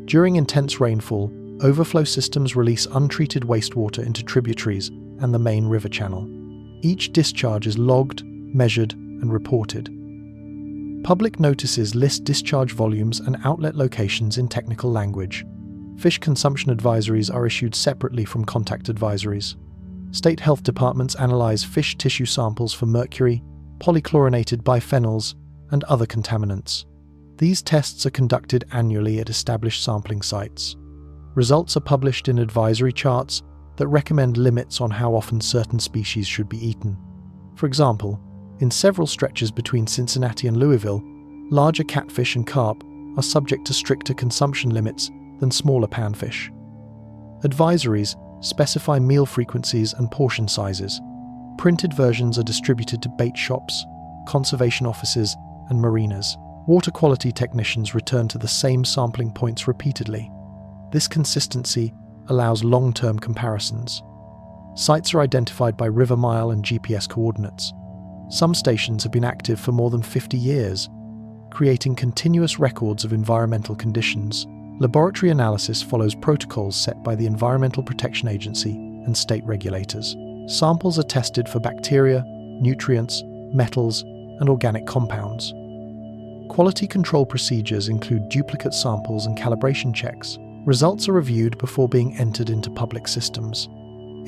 During intense rainfall, overflow systems release untreated wastewater into tributaries and the main river channel. Each discharge is logged, measured, and reported. Public notices list discharge volumes and outlet locations in technical language. Fish consumption advisories are issued separately from contact advisories. State health departments analyze fish tissue samples for mercury, polychlorinated biphenyls, and other contaminants. These tests are conducted annually at established sampling sites. Results are published in advisory charts that recommend limits on how often certain species should be eaten. For example, in several stretches between Cincinnati and Louisville, larger catfish and carp are subject to stricter consumption limits than smaller panfish. Advisories specify meal frequencies and portion sizes. Printed versions are distributed to bait shops, conservation offices, and marinas. Water quality technicians return to the same sampling points repeatedly. This consistency allows long-term comparisons. Sites are identified by river mile and GPS coordinates. Some stations have been active for more than 50 years, creating continuous records of environmental conditions. Laboratory analysis follows protocols set by the Environmental Protection Agency and state regulators. Samples are tested for bacteria, nutrients, metals, and organic compounds. Quality control procedures include duplicate samples and calibration checks. Results are reviewed before being entered into public systems.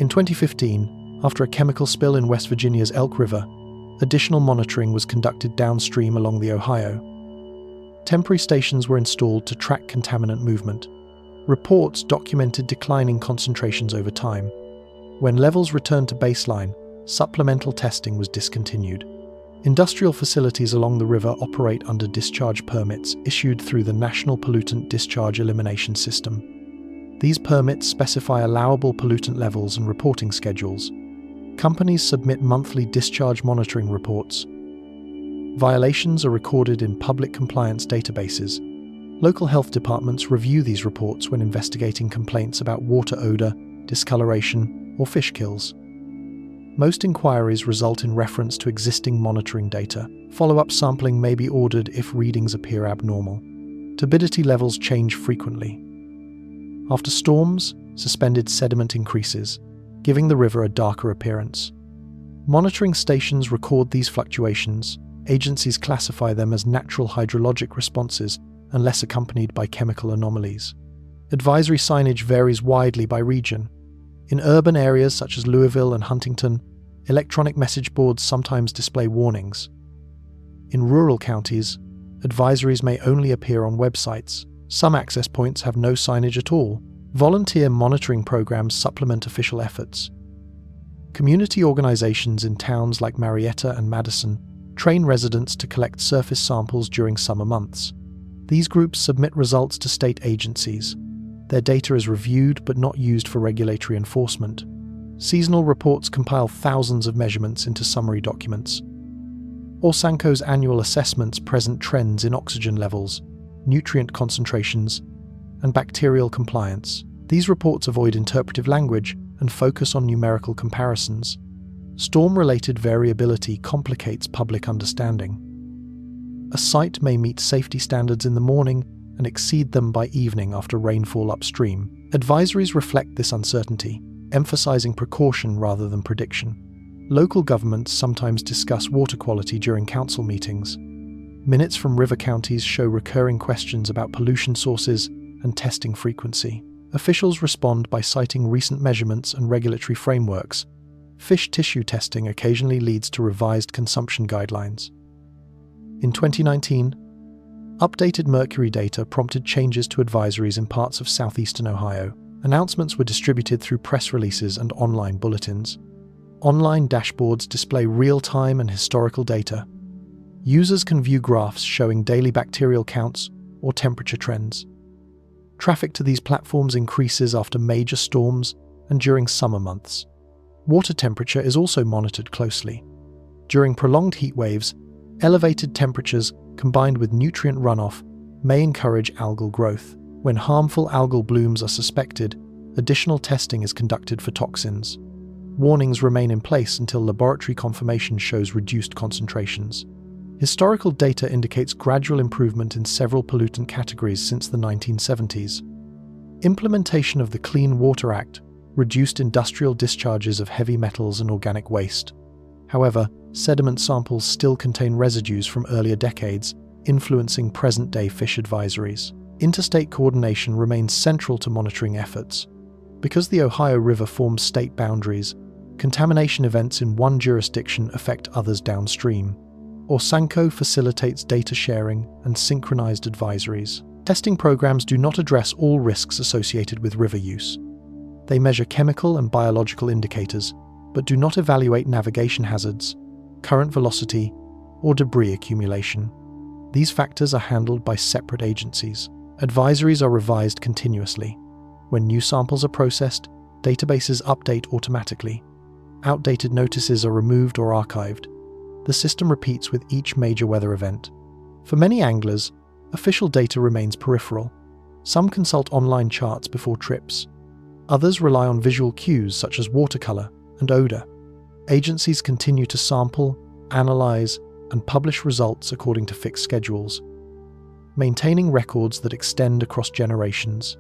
In 2015, after a chemical spill in West Virginia's Elk River, additional monitoring was conducted downstream along the Ohio. Temporary stations were installed to track contaminant movement. Reports documented declining concentrations over time. When levels returned to baseline, supplemental testing was discontinued. Industrial facilities along the river operate under discharge permits issued through the National Pollutant Discharge Elimination System. These permits specify allowable pollutant levels and reporting schedules. Companies submit monthly discharge monitoring reports. Violations are recorded in public compliance databases. Local health departments review these reports when investigating complaints about water odor, discoloration, or fish kills. Most inquiries result in reference to existing monitoring data. Follow-up sampling may be ordered if readings appear abnormal. Turbidity levels change frequently. After storms, suspended sediment increases, giving the river a darker appearance. Monitoring stations record these fluctuations. Agencies classify them as natural hydrologic responses unless accompanied by chemical anomalies. Advisory signage varies widely by region. In urban areas such as Louisville and Huntington, electronic message boards sometimes display warnings. In rural counties, advisories may only appear on websites. Some access points have no signage at all. Volunteer monitoring programs supplement official efforts. Community organizations in towns like Marietta and Madison train residents to collect surface samples during summer months. These groups submit results to state agencies. Their data is reviewed but not used for regulatory enforcement. Seasonal reports compile thousands of measurements into summary documents. Orsanco's annual assessments present trends in oxygen levels, nutrient concentrations, and bacterial compliance. These reports avoid interpretive language and focus on numerical comparisons. Storm-related variability complicates public understanding. A site may meet safety standards in the morning and exceed them by evening after rainfall upstream. Advisories reflect this uncertainty, emphasizing precaution rather than prediction. Local governments sometimes discuss water quality during council meetings. Minutes from river counties show recurring questions about pollution sources and testing frequency. Officials respond by citing recent measurements and regulatory frameworks. Fish tissue testing occasionally leads to revised consumption guidelines. In 2019, updated mercury data prompted changes to advisories in parts of southeastern Ohio. Announcements were distributed through press releases and online bulletins. Online dashboards display real-time and historical data. Users can view graphs showing daily bacterial counts or temperature trends. Traffic to these platforms increases after major storms and during summer months. Water temperature is also monitored closely. During prolonged heat waves, elevated temperatures combined with nutrient runoff may encourage algal growth. When harmful algal blooms are suspected, additional testing is conducted for toxins. Warnings remain in place until laboratory confirmation shows reduced concentrations. Historical data indicates gradual improvement in several pollutant categories since the 1970s. Implementation of the Clean Water Act reduced industrial discharges of heavy metals and organic waste. However, sediment samples still contain residues from earlier decades, influencing present-day fish advisories. Interstate coordination remains central to monitoring efforts. Because the Ohio River forms state boundaries, contamination events in one jurisdiction affect others downstream. Orsanco facilitates data sharing and synchronized advisories. Testing programs do not address all risks associated with river use. They measure chemical and biological indicators, but do not evaluate navigation hazards, current velocity, or debris accumulation. These factors are handled by separate agencies. Advisories are revised continuously. When new samples are processed, databases update automatically. Outdated notices are removed or archived. The system repeats with each major weather event. For many anglers, official data remains peripheral. Some consult online charts before trips. Others rely on visual cues such as watercolor and odor. Agencies continue to sample, analyze, and publish results according to fixed schedules, maintaining records that extend across generations.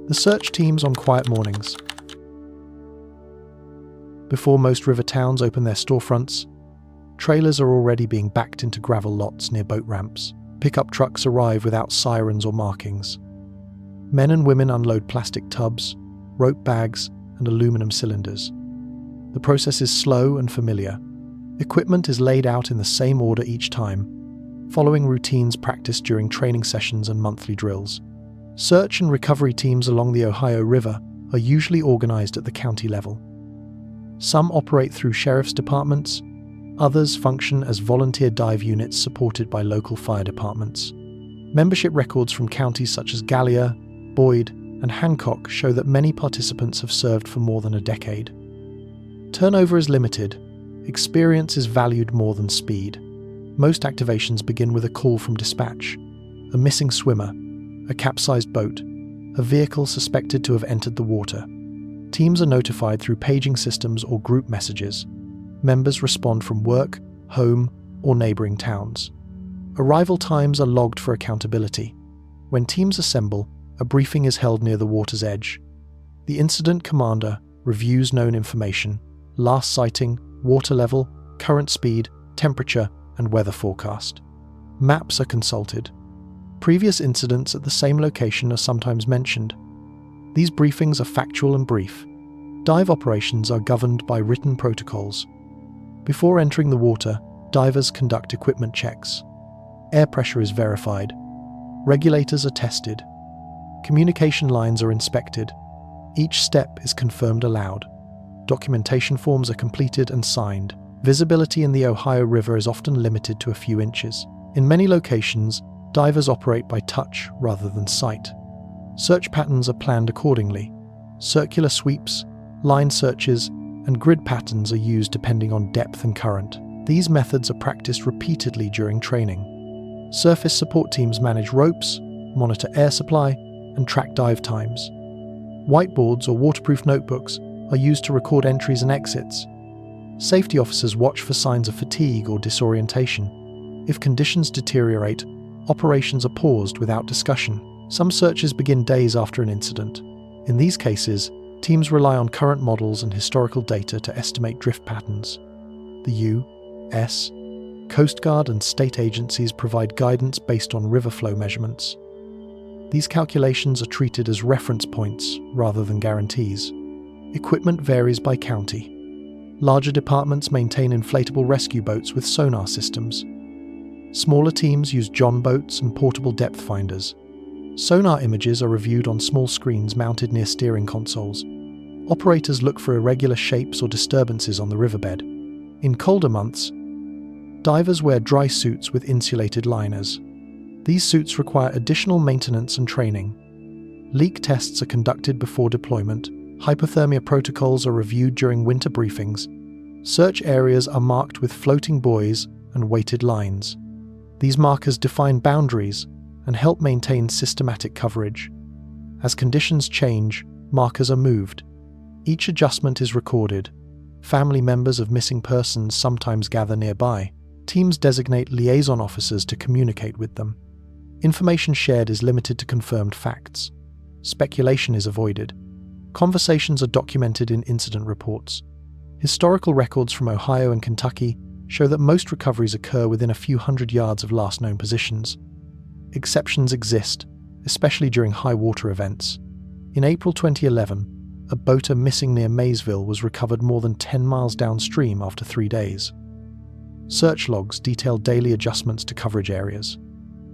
The search teams on quiet mornings. Before most river towns open their storefronts, trailers are already being backed into gravel lots near boat ramps. Pickup trucks arrive without sirens or markings. Men and women unload plastic tubs, rope bags, and aluminum cylinders. The process is slow and familiar. Equipment is laid out in the same order each time, following routines practiced during training sessions and monthly drills. Search and recovery teams along the Ohio River are usually organized at the county level. Some operate through sheriff's departments, others function as volunteer dive units supported by local fire departments. Membership records from counties such as Gallia, Boyd, and Hancock show that many participants have served for more than a decade. Turnover is limited. Experience is valued more than speed. Most activations begin with a call from dispatch, a missing swimmer, a capsized boat, a vehicle suspected to have entered the water. Teams are notified through paging systems or group messages. Members respond from work, home, or neighboring towns. Arrival times are logged for accountability. When teams assemble, a briefing is held near the water's edge. The incident commander reviews known information, last sighting, water level, current speed, temperature, and weather forecast. Maps are consulted. Previous incidents at the same location are sometimes mentioned. These briefings are factual and brief. Dive operations are governed by written protocols. Before entering the water, divers conduct equipment checks. Air pressure is verified. Regulators are tested. Communication lines are inspected. Each step is confirmed aloud. Documentation forms are completed and signed. Visibility in the Ohio River is often limited to a few inches. In many locations, divers operate by touch rather than sight. Search patterns are planned accordingly. Circular sweeps, line searches, and grid patterns are used depending on depth and current. These methods are practiced repeatedly during training. Surface support teams manage ropes, monitor air supply, and track dive times. Whiteboards or waterproof notebooks are used to record entries and exits. Safety officers watch for signs of fatigue or disorientation. If conditions deteriorate, operations are paused without discussion. Some searches begin days after an incident. In these cases, teams rely on current models and historical data to estimate drift patterns. The U.S. Coast Guard and state agencies provide guidance based on river flow measurements. These calculations are treated as reference points rather than guarantees. Equipment varies by county. Larger departments maintain inflatable rescue boats with sonar systems. Smaller teams use John boats and portable depth finders. Sonar images are reviewed on small screens mounted near steering consoles. Operators look for irregular shapes or disturbances on the riverbed. In colder months, divers wear dry suits with insulated liners. These suits require additional maintenance and training. Leak tests are conducted before deployment. Hypothermia protocols are reviewed during winter briefings. Search areas are marked with floating buoys and weighted lines. These markers define boundaries and help maintain systematic coverage. As conditions change, markers are moved. Each adjustment is recorded. Family members of missing persons sometimes gather nearby. Teams designate liaison officers to communicate with them. Information shared is limited to confirmed facts. Speculation is avoided. Conversations are documented in incident reports. Historical records from Ohio and Kentucky show that most recoveries occur within a few hundred yards of last known positions. Exceptions exist, especially during high water events. In April 2011, a boater missing near Maysville was recovered more than 10 miles downstream after 3 days. Search logs detail daily adjustments to coverage areas.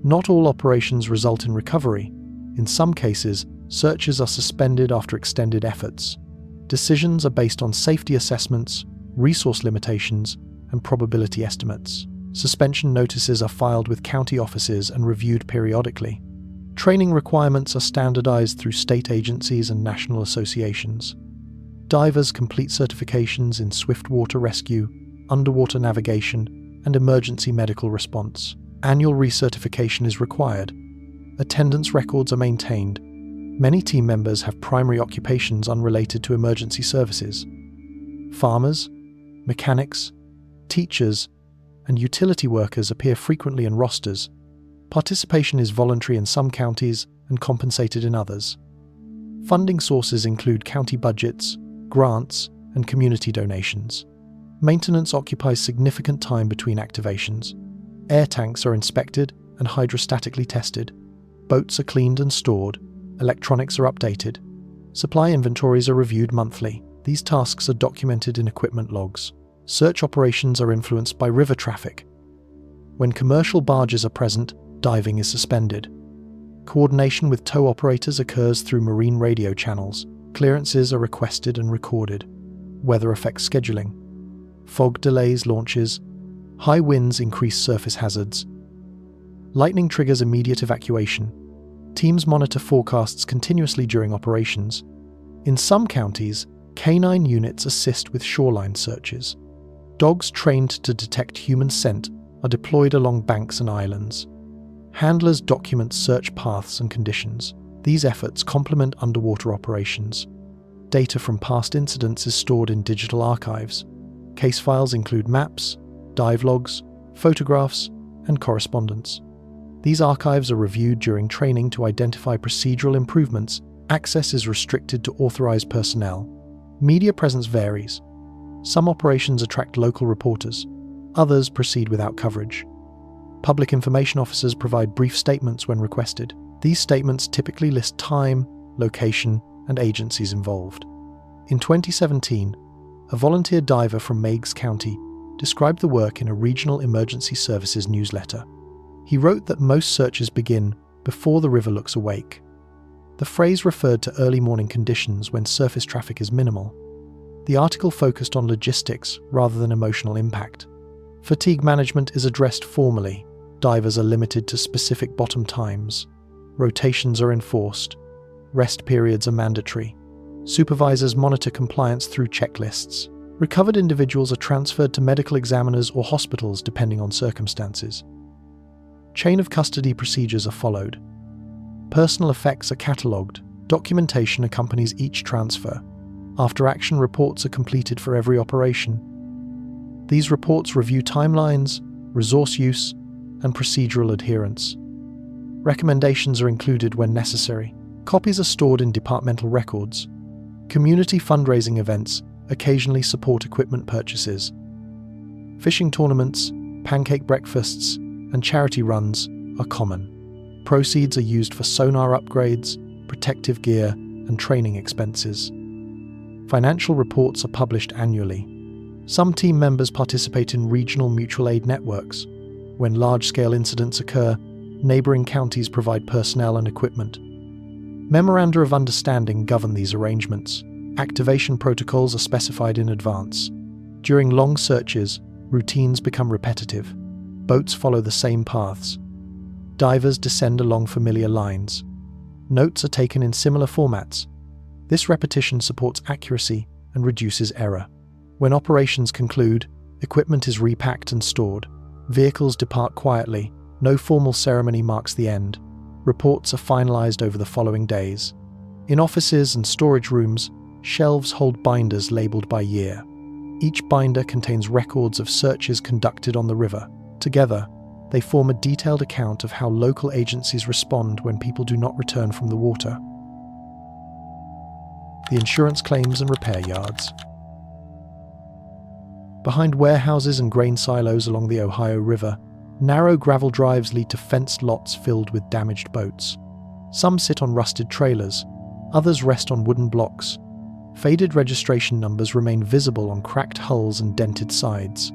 Not all operations result in recovery. In some cases, searches are suspended after extended efforts. Decisions are based on safety assessments, resource limitations, and probability estimates. Suspension notices are filed with county offices and reviewed periodically. Training requirements are standardized through state agencies and national associations. Divers complete certifications in swift water rescue, underwater navigation, and emergency medical response. Annual recertification is required. Attendance records are maintained. Many team members have primary occupations unrelated to emergency services. Farmers, mechanics, teachers, and utility workers appear frequently in rosters. Participation is voluntary in some counties and compensated in others. Funding sources include county budgets, grants, and community donations. Maintenance occupies significant time between activations. Air tanks are inspected and hydrostatically tested. Boats are cleaned and stored. Electronics are updated. Supply inventories are reviewed monthly. These tasks are documented in equipment logs. Search operations are influenced by river traffic. When commercial barges are present, diving is suspended. Coordination with tow operators occurs through marine radio channels. Clearances are requested and recorded. Weather affects scheduling. Fog delays launches. High winds increase surface hazards. Lightning triggers immediate evacuation. Teams monitor forecasts continuously during operations. In some counties, canine units assist with shoreline searches. Dogs trained to detect human scent are deployed along banks and islands. Handlers document search paths and conditions. These efforts complement underwater operations. Data from past incidents is stored in digital archives. Case files include maps, dive logs, photographs, and correspondence. These archives are reviewed during training to identify procedural improvements. Access is restricted to authorized personnel. Media presence varies. Some operations attract local reporters. Others proceed without coverage. Public information officers provide brief statements when requested. These statements typically list time, location, and agencies involved. In 2017, a volunteer diver from Meigs County described the work in a regional emergency services newsletter. He wrote that most searches begin before the river looks awake. The phrase referred to early morning conditions when surface traffic is minimal. The article focused on logistics rather than emotional impact. Fatigue management is addressed formally. Divers are limited to specific bottom times. Rotations are enforced. Rest periods are mandatory. Supervisors monitor compliance through checklists. Recovered individuals are transferred to medical examiners or hospitals depending on circumstances. Chain of custody procedures are followed. Personal effects are catalogued. Documentation accompanies each transfer. After-action reports are completed for every operation. These reports review timelines, resource use, and procedural adherence. Recommendations are included when necessary. Copies are stored in departmental records. Community fundraising events occasionally support equipment purchases. Fishing tournaments, pancake breakfasts, and charity runs are common. Proceeds are used for sonar upgrades, protective gear, and training expenses. Financial reports are published annually. Some team members participate in regional mutual aid networks. When large-scale incidents occur, neighboring counties provide personnel and equipment. Memoranda of Understanding govern these arrangements. Activation protocols are specified in advance. During long searches, routines become repetitive. Boats follow the same paths. Divers descend along familiar lines. Notes are taken in similar formats. This repetition supports accuracy and reduces error. When operations conclude, equipment is repacked and stored. Vehicles depart quietly. No formal ceremony marks the end. Reports are finalized over the following days. In offices and storage rooms, shelves hold binders labeled by year. Each binder contains records of searches conducted on the river. Together, they form a detailed account of how local agencies respond when people do not return from the water. The insurance claims and repair yards. Behind warehouses and grain silos along the Ohio River, narrow gravel drives lead to fenced lots filled with damaged boats. Some sit on rusted trailers, others rest on wooden blocks. Faded registration numbers remain visible on cracked hulls and dented sides.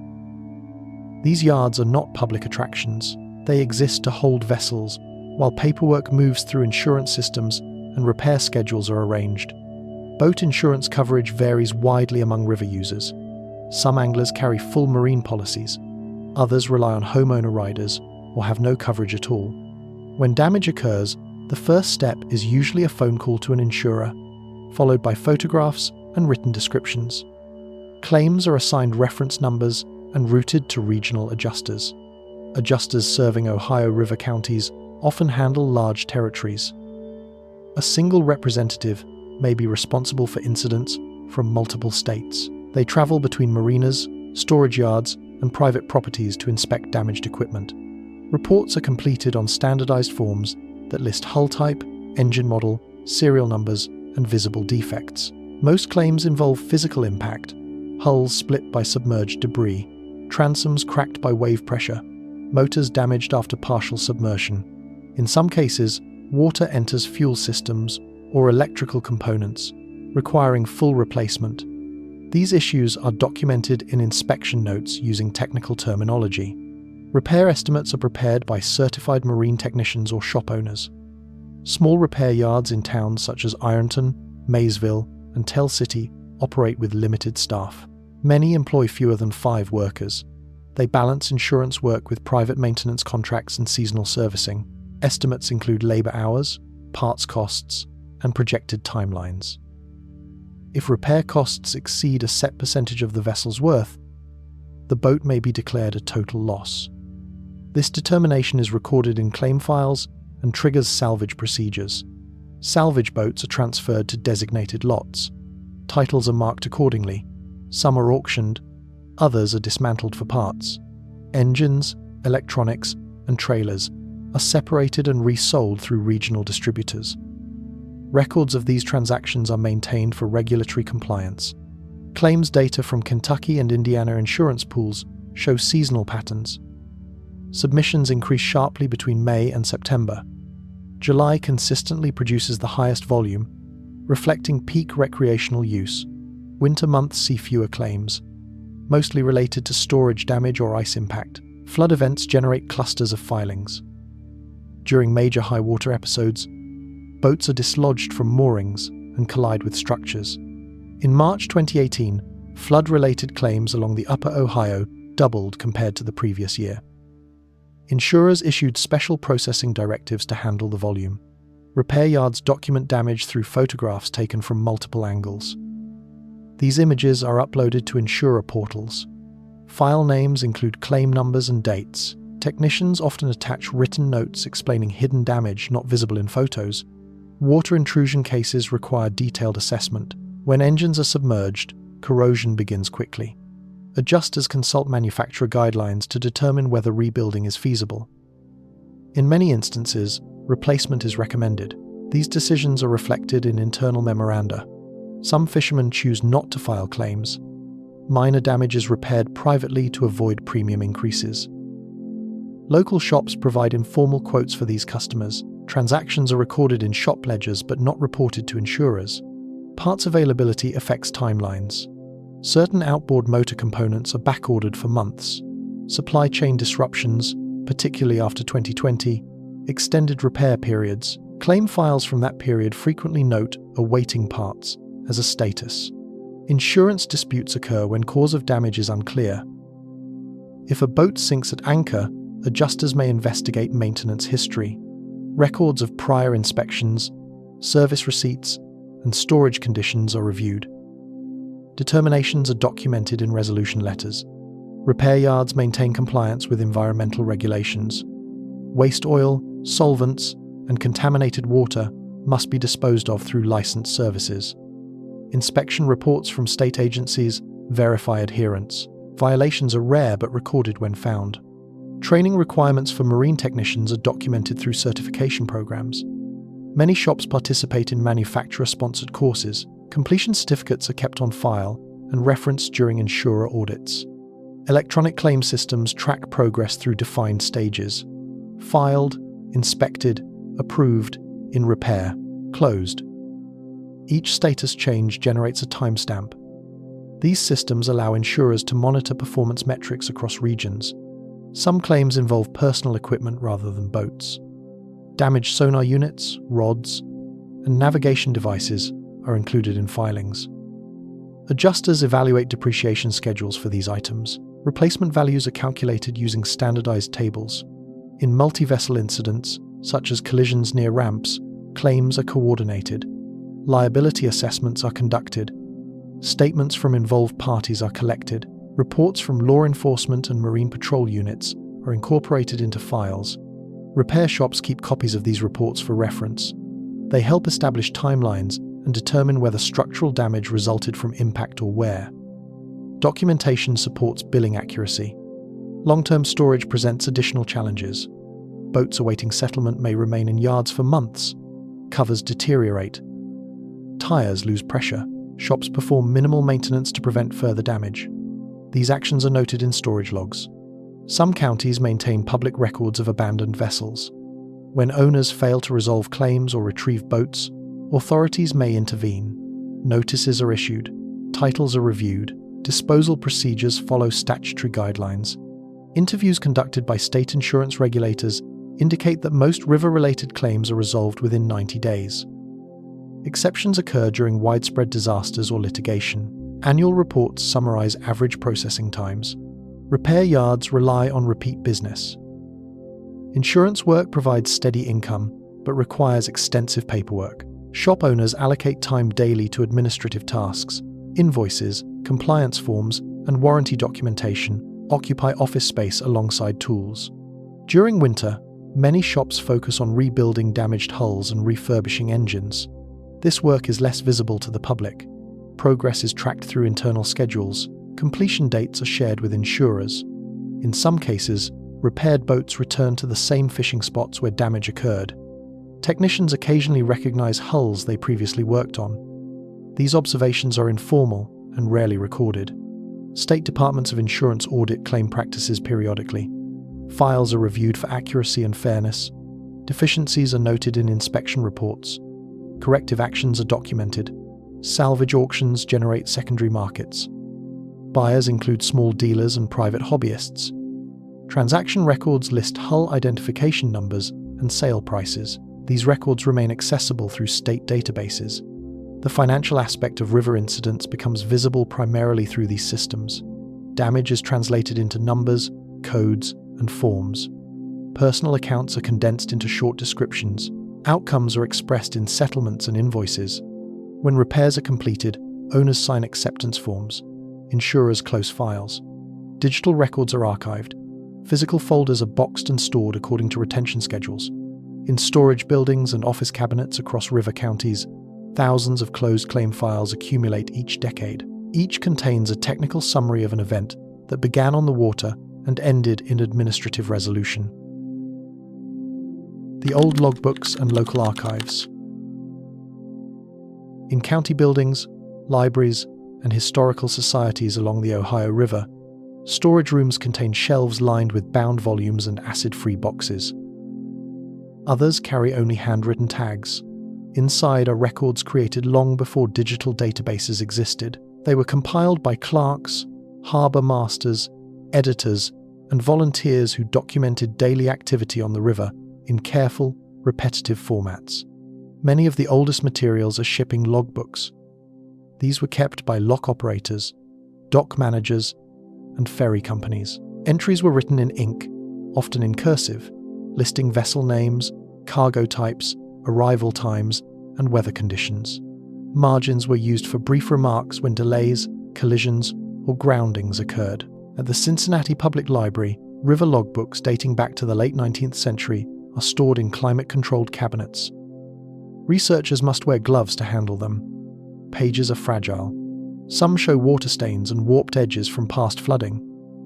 These yards are not public attractions. They exist to hold vessels, while paperwork moves through insurance systems and repair schedules are arranged. Boat insurance coverage varies widely among river users. Some anglers carry full marine policies. Others rely on homeowner riders or have no coverage at all. When damage occurs, the first step is usually a phone call to an insurer, followed by photographs and written descriptions. Claims are assigned reference numbers and routed to regional adjusters. Adjusters serving Ohio River counties often handle large territories. A single representative may be responsible for incidents from multiple states. They travel between marinas, storage yards, and private properties to inspect damaged equipment. Reports are completed on standardized forms that list hull type, engine model, serial numbers, and visible defects. Most claims involve physical impact, hulls split by submerged debris, transoms cracked by wave pressure, motors damaged after partial submersion. In some cases, water enters fuel systems or electrical components, requiring full replacement. These issues are documented in inspection notes using technical terminology. Repair estimates are prepared by certified marine technicians or shop owners. Small repair yards in towns such as Ironton, Maysville, and Tell City operate with limited staff. Many employ fewer than 5 workers. They balance insurance work with private maintenance contracts and seasonal servicing. Estimates include labor hours, parts costs, and projected timelines. If repair costs exceed a set percentage of the vessel's worth, the boat may be declared a total loss. This determination is recorded in claim files and triggers salvage procedures. Salvage boats are transferred to designated lots. Titles are marked accordingly. Some are auctioned, others are dismantled for parts. Engines, electronics, and trailers are separated and resold through regional distributors. Records of these transactions are maintained for regulatory compliance. Claims data from Kentucky and Indiana insurance pools show seasonal patterns. Submissions increase sharply between May and September. July consistently produces the highest volume, reflecting peak recreational use. Winter months see fewer claims, mostly related to storage damage or ice impact. Flood events generate clusters of filings. During major high water episodes, boats are dislodged from moorings and collide with structures. In March 2018, flood-related claims along the Upper Ohio doubled compared to the previous year. Insurers issued special processing directives to handle the volume. Repair yards document damage through photographs taken from multiple angles. These images are uploaded to insurer portals. File names include claim numbers and dates. Technicians often attach written notes explaining hidden damage not visible in photos. Water intrusion cases require detailed assessment. When engines are submerged, corrosion begins quickly. Adjusters consult manufacturer guidelines to determine whether rebuilding is feasible. In many instances, replacement is recommended. These decisions are reflected in internal memoranda. Some fishermen choose not to file claims. Minor damage is repaired privately to avoid premium increases. Local shops provide informal quotes for these customers. Transactions are recorded in shop ledgers but not reported to insurers. Parts availability affects timelines. Certain outboard motor components are backordered for months. Supply chain disruptions, particularly after 2020, extended repair periods. Claim files from that period frequently note awaiting parts as a status. Insurance disputes occur when cause of damage is unclear. If a boat sinks at anchor, adjusters may investigate maintenance history. Records of prior inspections, service receipts, and storage conditions are reviewed. Determinations are documented in resolution letters. Repair yards maintain compliance with environmental regulations. Waste oil, solvents, and contaminated water must be disposed of through licensed services. Inspection reports from state agencies verify adherence. Violations are rare but recorded when found. Training requirements for marine technicians are documented through certification programs. Many shops participate in manufacturer-sponsored courses. Completion certificates are kept on file and referenced during insurer audits. Electronic claim systems track progress through defined stages: filed, inspected, approved, in repair, closed. Each status change generates a timestamp. These systems allow insurers to monitor performance metrics across regions. Some claims involve personal equipment rather than boats. Damaged sonar units, rods, and navigation devices are included in filings. Adjusters evaluate depreciation schedules for these items. Replacement values are calculated using standardized tables. In multi-vessel incidents, such as collisions near ramps, claims are coordinated. Liability assessments are conducted. Statements from involved parties are collected. Reports from law enforcement and marine patrol units are incorporated into files. Repair shops keep copies of these reports for reference. They help establish timelines and determine whether structural damage resulted from impact or wear. Documentation supports billing accuracy. Long-term storage presents additional challenges. Boats awaiting settlement may remain in yards for months. Covers deteriorate. Tires lose pressure. Shops perform minimal maintenance to prevent further damage. These actions are noted in storage logs. Some counties maintain public records of abandoned vessels. When owners fail to resolve claims or retrieve boats, authorities may intervene. Notices are issued. Titles are reviewed. Disposal procedures follow statutory guidelines. Interviews conducted by state insurance regulators indicate that most river-related claims are resolved within 90 days. Exceptions occur during widespread disasters or litigation. Annual reports summarize average processing times. Repair yards rely on repeat business. Insurance work provides steady income, but requires extensive paperwork. Shop owners allocate time daily to administrative tasks. Invoices, compliance forms, and warranty documentation occupy office space alongside tools. During winter, many shops focus on rebuilding damaged hulls and refurbishing engines. This work is less visible to the public. Progress is tracked through internal schedules. Completion dates are shared with insurers. In some cases, repaired boats return to the same fishing spots where damage occurred. Technicians occasionally recognize hulls they previously worked on. These observations are informal and rarely recorded. State departments of insurance audit claim practices periodically. Files are reviewed for accuracy and fairness. Deficiencies are noted in inspection reports. Corrective actions are documented. Salvage auctions generate secondary markets. Buyers include small dealers and private hobbyists. Transaction records list hull identification numbers and sale prices. These records remain accessible through state databases. The financial aspect of river incidents becomes visible primarily through these systems. Damage is translated into numbers, codes, and forms. Personal accounts are condensed into short descriptions. Outcomes are expressed in settlements and invoices. When repairs are completed, owners sign acceptance forms. Insurers close files. Digital records are archived. Physical folders are boxed and stored according to retention schedules. In storage buildings and office cabinets across river counties, thousands of closed claim files accumulate each decade. Each contains a technical summary of an event that began on the water and ended in administrative resolution. The old logbooks and local archives. In county buildings, libraries, and historical societies along the Ohio River, storage rooms contain shelves lined with bound volumes and acid-free boxes. Others carry only handwritten tags. Inside are records created long before digital databases existed. They were compiled by clerks, harbour masters, editors, and volunteers who documented daily activity on the river in careful, repetitive formats. Many of the oldest materials are shipping logbooks. These were kept by lock operators, dock managers, and ferry companies. Entries were written in ink, often in cursive, listing vessel names, cargo types, arrival times, and weather conditions. Margins were used for brief remarks when delays, collisions, or groundings occurred. At the Cincinnati Public Library, river logbooks dating back to the late 19th century are stored in climate-controlled cabinets. Researchers must wear gloves to handle them. Pages are fragile. Some show water stains and warped edges from past flooding.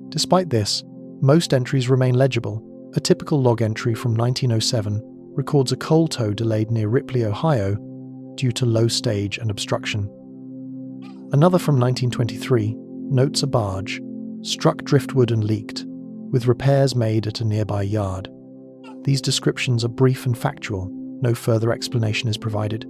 Despite this, most entries remain legible. A typical log entry from 1907 records a coal tow delayed near Ripley, Ohio, due to low stage and obstruction. Another from 1923 notes a barge, struck driftwood and leaked, with repairs made at a nearby yard. These descriptions are brief and factual. No further explanation is provided.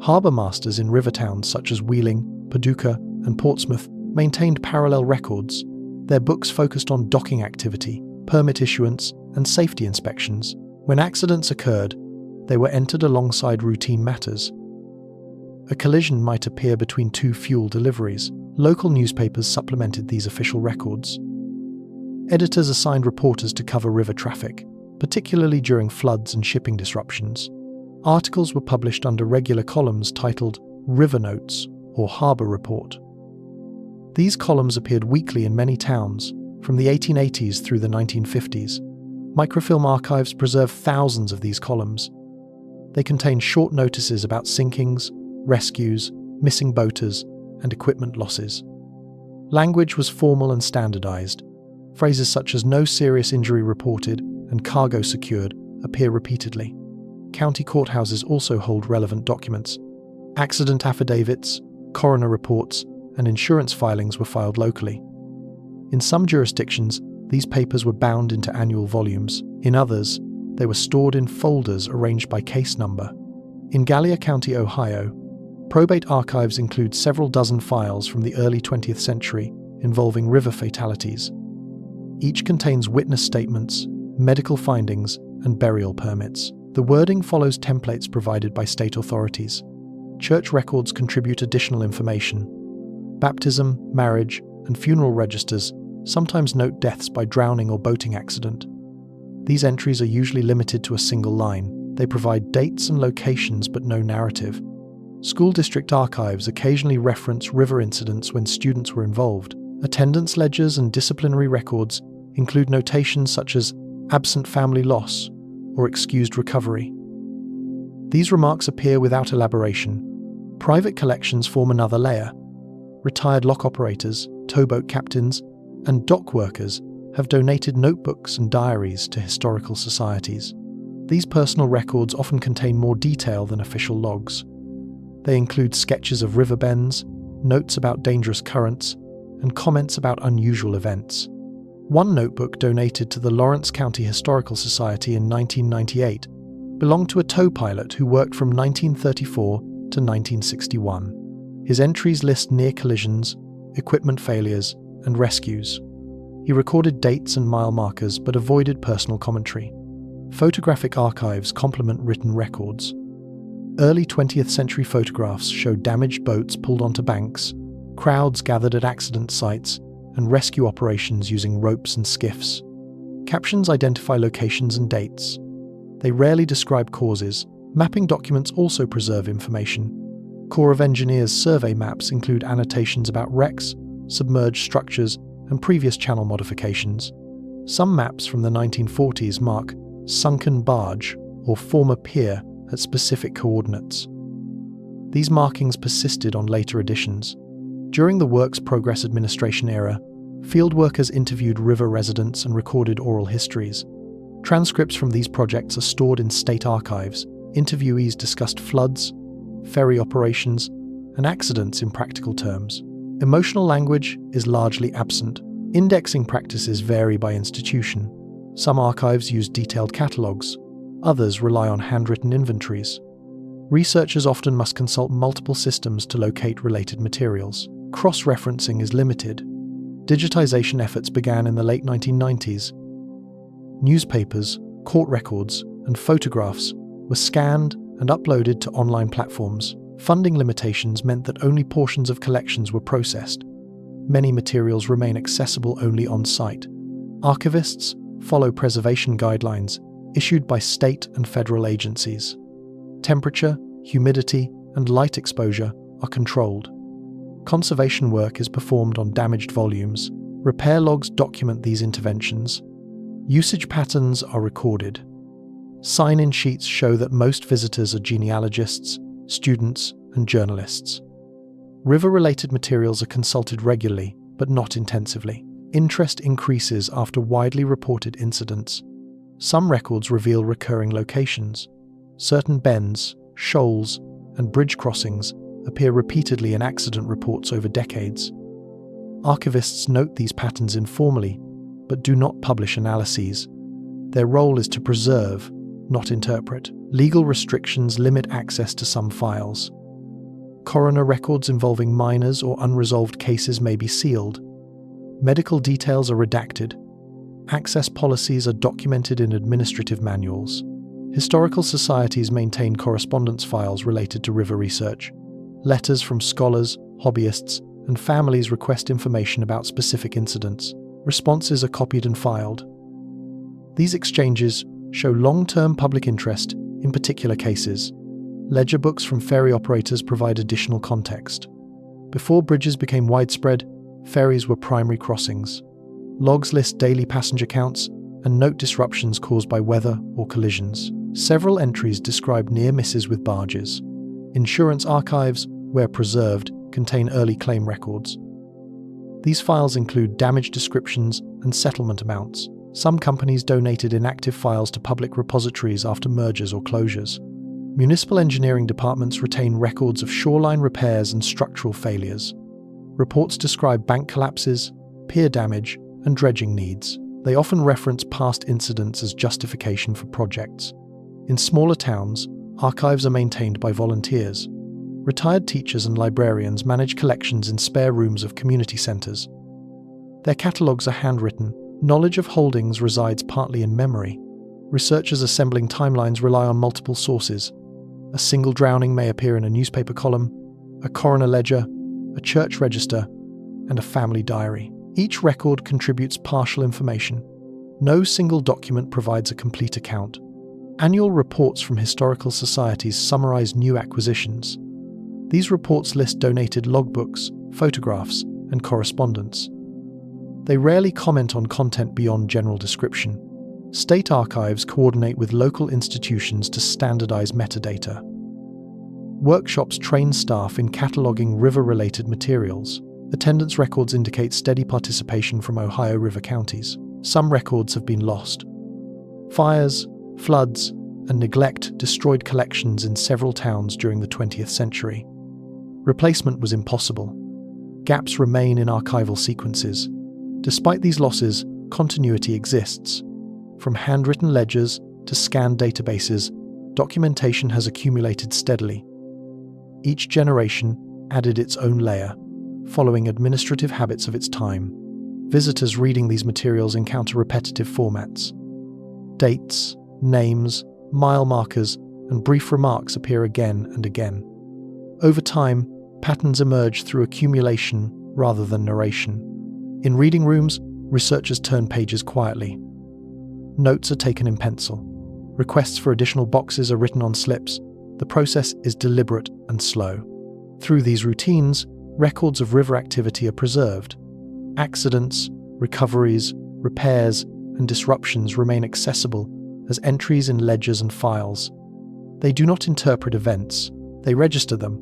Harbour masters in river towns such as Wheeling, Paducah, and Portsmouth maintained parallel records. Their books focused on docking activity, permit issuance, and safety inspections. When accidents occurred, they were entered alongside routine matters. A collision might appear between two fuel deliveries. Local newspapers supplemented these official records. Editors assigned reporters to cover river traffic, particularly during floods and shipping disruptions. Articles were published under regular columns titled River Notes or Harbour Report. These columns appeared weekly in many towns, from the 1880s through the 1950s. Microfilm archives preserve thousands of these columns. They contain short notices about sinkings, rescues, missing boaters, and equipment losses. Language was formal and standardized. Phrases such as "no serious injury reported" and "cargo secured" appear repeatedly. County courthouses also hold relevant documents. Accident affidavits, coroner reports, and insurance filings were filed locally. In some jurisdictions, these papers were bound into annual volumes. In others, they were stored in folders arranged by case number. In Gallia County, Ohio, probate archives include several dozen files from the early 20th century involving river fatalities. Each contains witness statements, medical findings, and burial permits. The wording follows templates provided by state authorities. Church records contribute additional information. Baptism, marriage, and funeral registers sometimes note deaths by drowning or boating accident. These entries are usually limited to a single line. They provide dates and locations but no narrative. School district archives occasionally reference river incidents when students were involved. Attendance ledgers and disciplinary records include notations such as absent family loss or excused recovery. These remarks appear without elaboration. Private collections form another layer. Retired lock operators, towboat captains, and dock workers have donated notebooks and diaries to historical societies. These personal records often contain more detail than official logs. They include sketches of river bends, notes about dangerous currents, and comments about unusual events. One notebook donated to the Lawrence County Historical Society in 1998 belonged to a tow pilot who worked from 1934 to 1961. His entries list near collisions, equipment failures, and rescues. He recorded dates and mile markers but avoided personal commentary. Photographic archives complement written records. Early 20th century photographs show damaged boats pulled onto banks, crowds gathered at accident sites, and rescue operations using ropes and skiffs. Captions identify locations and dates. They rarely describe causes. Mapping documents also preserve information. Corps of Engineers survey maps include annotations about wrecks, submerged structures, and previous channel modifications. Some maps from the 1940s mark sunken barge or former pier at specific coordinates. These markings persisted on later editions. During the Works Progress Administration era, field workers interviewed river residents and recorded oral histories. Transcripts from these projects are stored in state archives. Interviewees discussed floods, ferry operations, and accidents in practical terms. Emotional language is largely absent. Indexing practices vary by institution. Some archives use detailed catalogues, others rely on handwritten inventories. Researchers often must consult multiple systems to locate related materials. Cross-referencing is limited. Digitization efforts began in the late 1990s. Newspapers, court records, and photographs were scanned and uploaded to online platforms. Funding limitations meant that only portions of collections were processed. Many materials remain accessible only on-site. Archivists follow preservation guidelines issued by state and federal agencies. Temperature, humidity, and light exposure are controlled. Conservation work is performed on damaged volumes. Repair logs document these interventions. Usage patterns are recorded. Sign-in sheets show that most visitors are genealogists, students, and journalists. River-related materials are consulted regularly, but not intensively. Interest increases after widely reported incidents. Some records reveal recurring locations. Certain bends, shoals, and bridge crossings appear repeatedly in accident reports over decades. Archivists note these patterns informally, but do not publish analyses. Their role is to preserve, not interpret. Legal restrictions limit access to some files. Coroner records involving minors or unresolved cases may be sealed. Medical details are redacted. Access policies are documented in administrative manuals. Historical societies maintain correspondence files related to river research. Letters from scholars, hobbyists, and families request information about specific incidents. Responses are copied and filed. These exchanges show long-term public interest in particular cases. Ledger books from ferry operators provide additional context. Before bridges became widespread, ferries were primary crossings. Logs list daily passenger counts and note disruptions caused by weather or collisions. Several entries describe near misses with barges. Insurance archives, where preserved, contain early claim records. These files include damage descriptions and settlement amounts. Some companies donated inactive files to public repositories after mergers or closures. Municipal engineering departments retain records of shoreline repairs and structural failures. Reports describe bank collapses, pier damage, and dredging needs. They often reference past incidents as justification for projects. In smaller towns, archives are maintained by volunteers. Retired teachers and librarians manage collections in spare rooms of community centres. Their catalogues are handwritten. Knowledge of holdings resides partly in memory. Researchers assembling timelines rely on multiple sources. A single drowning may appear in a newspaper column, a coroner ledger, a church register, and a family diary. Each record contributes partial information. No single document provides a complete account. Annual reports from historical societies summarize new acquisitions. These reports list donated logbooks, photographs, and correspondence. They rarely comment on content beyond general description. State archives coordinate with local institutions to standardize metadata. Workshops train staff in cataloging river-related materials. Attendance records indicate steady participation from Ohio River counties. Some records have been lost. Fires, floods, and neglect destroyed collections in several towns during the 20th century. Replacement was impossible. Gaps remain in archival sequences. Despite these losses, continuity exists. From handwritten ledgers to scanned databases, documentation has accumulated steadily. Each generation added its own layer, following administrative habits of its time. Visitors reading these materials encounter repetitive formats. Dates, names, mile markers, and brief remarks appear again and again. Over time, patterns emerge through accumulation rather than narration. In reading rooms, researchers turn pages quietly. Notes are taken in pencil. Requests for additional boxes are written on slips. The process is deliberate and slow. Through these routines, records of river activity are preserved. Accidents, recoveries, repairs, and disruptions remain accessible as entries in ledgers and files. They do not interpret events, they register them.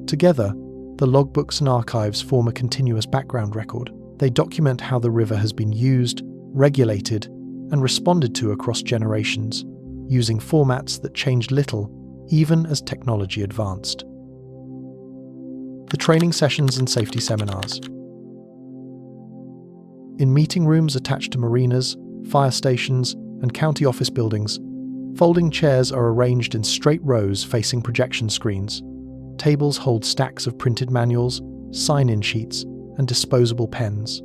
Together, the logbooks and archives form a continuous background record. They document how the river has been used, regulated, and responded to across generations, using formats that changed little even as technology advanced. The training sessions and safety seminars. In meeting rooms attached to marinas, fire stations, and county office buildings, folding chairs are arranged in straight rows facing projection screens. Tables hold stacks of printed manuals, sign-in sheets, and disposable pens.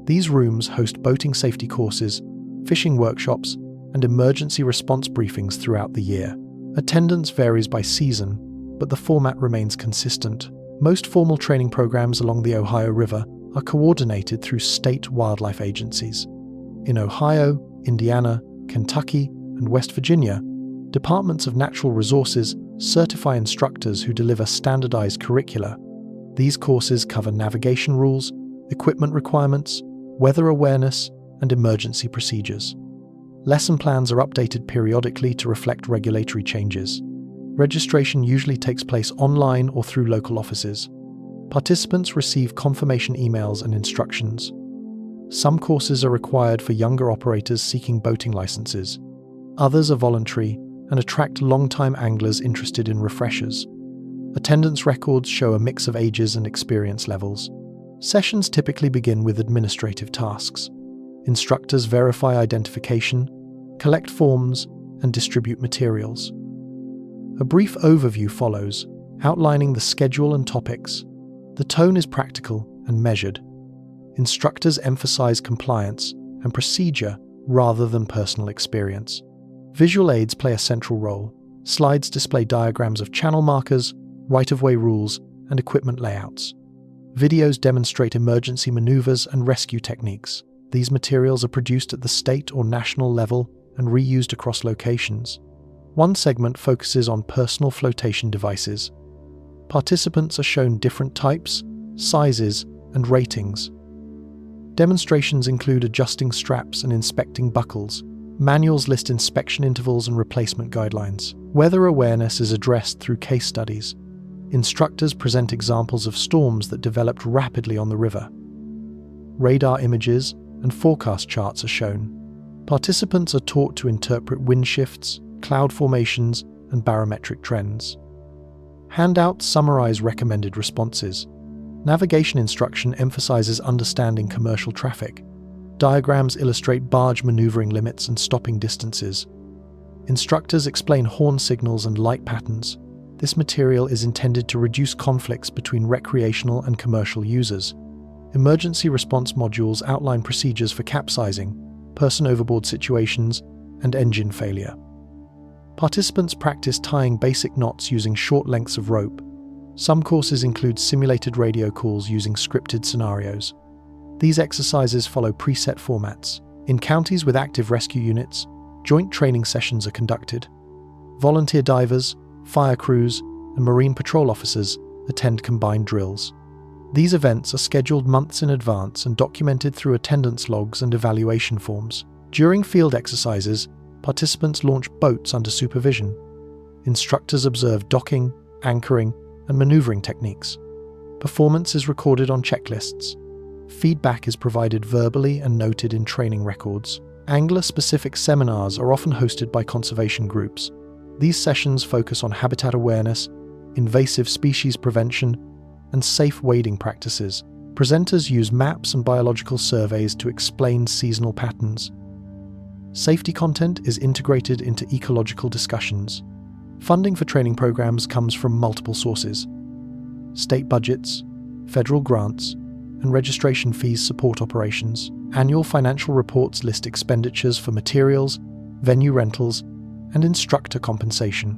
These rooms host boating safety courses, fishing workshops, and emergency response briefings throughout the year. Attendance varies by season, but the format remains consistent. Most formal training programs along the Ohio River are coordinated through state wildlife agencies. In Ohio, Indiana, Kentucky, and West Virginia, departments of natural resources certify instructors who deliver standardized curricula. These courses cover navigation rules, equipment requirements, weather awareness, and emergency procedures. Lesson plans are updated periodically to reflect regulatory changes. Registration usually takes place online or through local offices. Participants receive confirmation emails and instructions. Some courses are required for younger operators seeking boating licenses. Others are voluntary and attract long-time anglers interested in refreshers. Attendance records show a mix of ages and experience levels. Sessions typically begin with administrative tasks. Instructors verify identification, collect forms, and distribute materials. A brief overview follows, outlining the schedule and topics. The tone is practical and measured. Instructors emphasize compliance and procedure rather than personal experience. Visual aids play a central role. Slides display diagrams of channel markers, right-of-way rules, and equipment layouts. Videos demonstrate emergency maneuvers and rescue techniques. These materials are produced at the state or national level and reused across locations. One segment focuses on personal flotation devices. Participants are shown different types, sizes, and ratings. Demonstrations include adjusting straps and inspecting buckles. Manuals list inspection intervals and replacement guidelines. Weather awareness is addressed through case studies. Instructors present examples of storms that developed rapidly on the river. Radar images, and forecast charts are shown. Participants are taught to interpret wind shifts, cloud formations, and barometric trends. Handouts summarize recommended responses. Navigation instruction emphasizes understanding commercial traffic. Diagrams illustrate barge maneuvering limits and stopping distances. Instructors explain horn signals and light patterns. This material is intended to reduce conflicts between recreational and commercial users. Emergency response modules outline procedures for capsizing, person overboard situations, and engine failure. Participants practice tying basic knots using short lengths of rope. Some courses include simulated radio calls using scripted scenarios. These exercises follow preset formats. In counties with active rescue units, joint training sessions are conducted. Volunteer divers, fire crews, and marine patrol officers attend combined drills. These events are scheduled months in advance and documented through attendance logs and evaluation forms. During field exercises, participants launch boats under supervision. Instructors observe docking, anchoring, and maneuvering techniques. Performance is recorded on checklists. Feedback is provided verbally and noted in training records. Angler-specific seminars are often hosted by conservation groups. These sessions focus on habitat awareness, invasive species prevention, and safe wading practices. Presenters use maps and biological surveys to explain seasonal patterns. Safety content is integrated into ecological discussions. Funding for training programs comes from multiple sources. State budgets, federal grants, and registration fees support operations. Annual financial reports list expenditures for materials, venue rentals, and instructor compensation.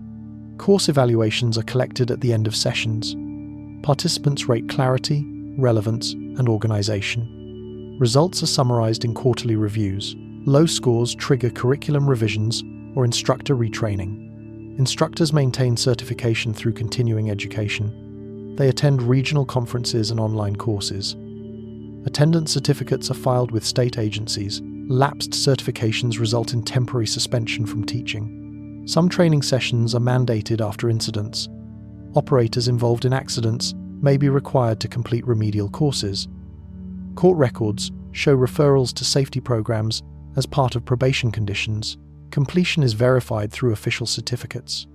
Course evaluations are collected at the end of sessions. Participants rate clarity, relevance, and organization. Results are summarized in quarterly reviews. Low scores trigger curriculum revisions or instructor retraining. Instructors maintain certification through continuing education. They attend regional conferences and online courses. Attendance certificates are filed with state agencies. Lapsed certifications result in temporary suspension from teaching. Some training sessions are mandated after incidents. Operators involved in accidents may be required to complete remedial courses. Court records show referrals to safety programs as part of probation conditions. Completion is verified through official certificates.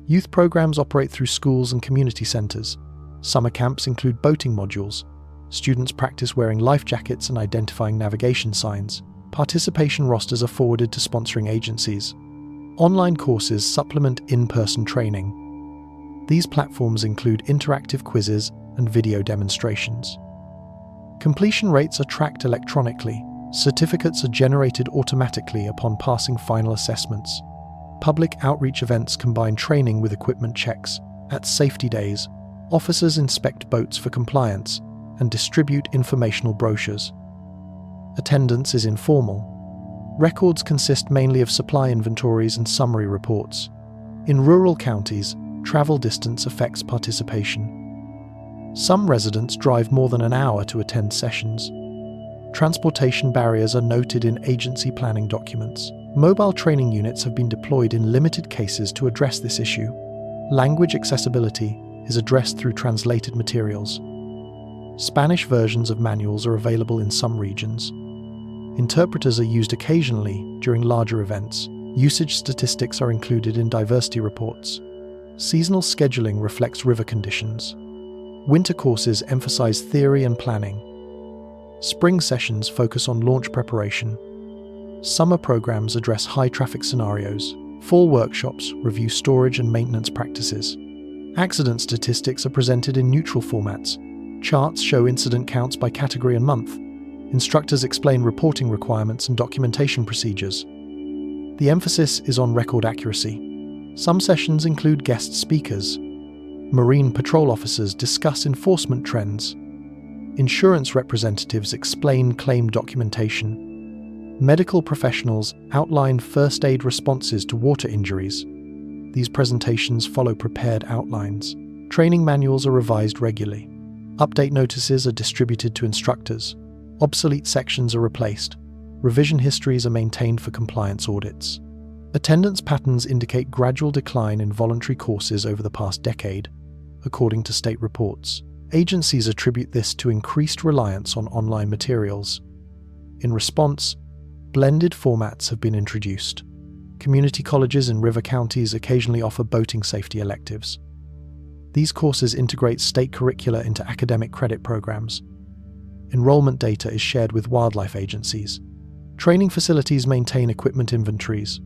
Youth programs operate through schools and community centers. Summer camps include boating modules. Students practice wearing life jackets and identifying navigation signs. Participation rosters are forwarded to sponsoring agencies. Online courses supplement in-person training. These platforms include interactive quizzes and video demonstrations. Completion rates are tracked electronically. Certificates are generated automatically upon passing final assessments. Public outreach events combine training with equipment checks. At safety days, officers inspect boats for compliance and distribute informational brochures. Attendance is informal. Records consist mainly of supply inventories and summary reports. In rural counties, travel distance affects participation. Some residents drive more than an hour to attend sessions. Transportation barriers are noted in agency planning documents. Mobile training units have been deployed in limited cases to address this issue. Language accessibility is addressed through translated materials. Spanish versions of manuals are available in some regions. Interpreters are used occasionally during larger events. Usage statistics are included in diversity reports. Seasonal scheduling reflects river conditions. Winter courses emphasize theory and planning. Spring sessions focus on launch preparation. Summer programs address high-traffic scenarios. Fall workshops review storage and maintenance practices. Accident statistics are presented in neutral formats. Charts show incident counts by category and month. Instructors explain reporting requirements and documentation procedures. The emphasis is on record accuracy. Some sessions include guest speakers. Marine patrol officers discuss enforcement trends. Insurance representatives explain claim documentation. Medical professionals outline first aid responses to water injuries. These presentations follow prepared outlines. Training manuals are revised regularly. Update notices are distributed to instructors. Obsolete sections are replaced. Revision histories are maintained for compliance audits. Attendance patterns indicate gradual decline in voluntary courses over the past decade, according to state reports. Agencies attribute this to increased reliance on online materials. In response, blended formats have been introduced. Community colleges in river counties occasionally offer boating safety electives. These courses integrate state curricula into academic credit programs. Enrollment data is shared with wildlife agencies. Training facilities maintain equipment inventories.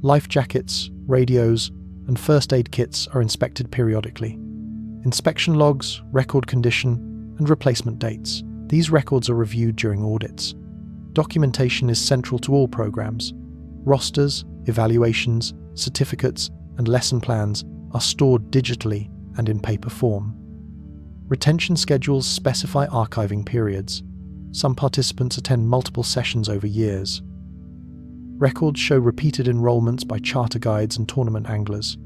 Life jackets, radios, and first aid kits are inspected periodically. Inspection logs, record condition, and replacement dates. These records are reviewed during audits. Documentation is central to all programs. Rosters, evaluations, certificates, and lesson plans are stored digitally and in paper form. Retention schedules specify archiving periods. Some participants attend multiple sessions over years. Records show repeated enrollments by charter guides and tournament anglers.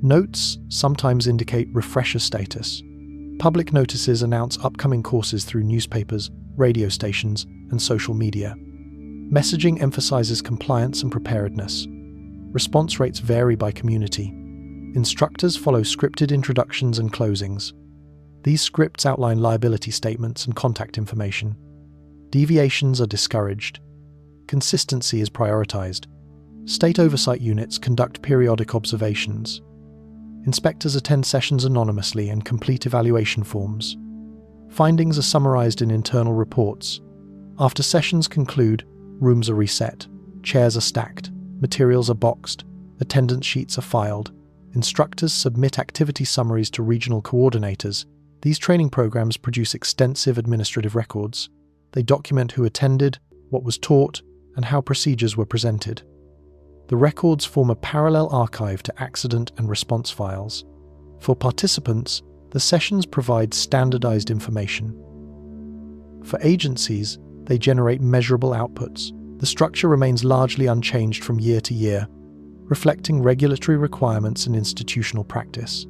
Notes sometimes indicate refresher status. Public notices announce upcoming courses through newspapers, radio stations, and social media. Messaging emphasizes compliance and preparedness. Response rates vary by community. Instructors follow scripted introductions and closings. These scripts outline liability statements and contact information. Deviations are discouraged. Consistency is prioritized. State oversight units conduct periodic observations. Inspectors attend sessions anonymously and complete evaluation forms. Findings are summarized in internal reports. After sessions conclude, rooms are reset, chairs are stacked, materials are boxed, attendance sheets are filed. Instructors submit activity summaries to regional coordinators. These training programs produce extensive administrative records. They document who attended, what was taught, and how procedures were presented. The records form a parallel archive to accident and response files. For participants, the sessions provide standardized information. For agencies, they generate measurable outputs. The structure remains largely unchanged from year to year, reflecting regulatory requirements and institutional practice.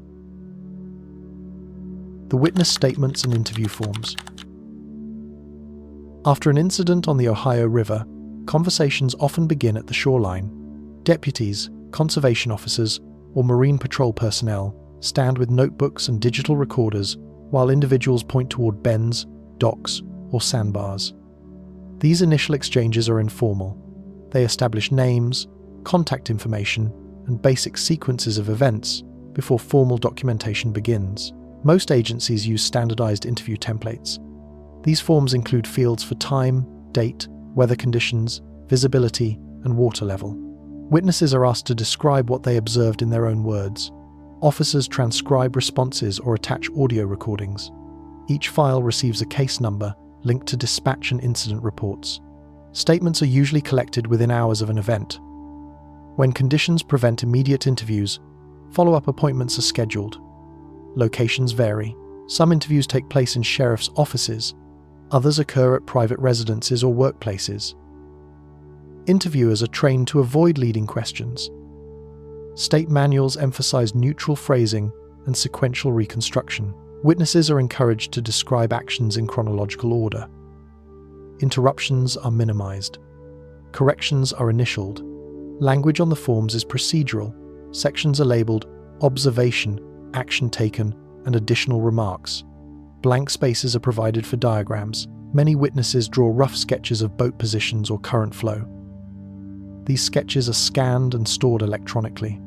The witness statements and interview forms. After an incident on the Ohio River, conversations often begin at the shoreline. Deputies, conservation officers, or marine patrol personnel stand with notebooks and digital recorders while individuals point toward bends, docks, or sandbars. These initial exchanges are informal. They establish names, contact information, and basic sequences of events before formal documentation begins. Most agencies use standardized interview templates. These forms include fields for time, date, weather conditions, visibility, and water level. Witnesses are asked to describe what they observed in their own words. Officers transcribe responses or attach audio recordings. Each file receives a case number linked to dispatch and incident reports. Statements are usually collected within hours of an event. When conditions prevent immediate interviews, follow-up appointments are scheduled. Locations vary. Some interviews take place in sheriff's offices. Others occur at private residences or workplaces. Interviewers are trained to avoid leading questions. State manuals emphasize neutral phrasing and sequential reconstruction. Witnesses are encouraged to describe actions in chronological order. Interruptions are minimized. Corrections are initialed. Language on the forms is procedural. Sections are labeled observation, action taken, and additional remarks. Blank spaces are provided for diagrams. Many witnesses draw rough sketches of boat positions or current flow. These sketches are scanned and stored electronically.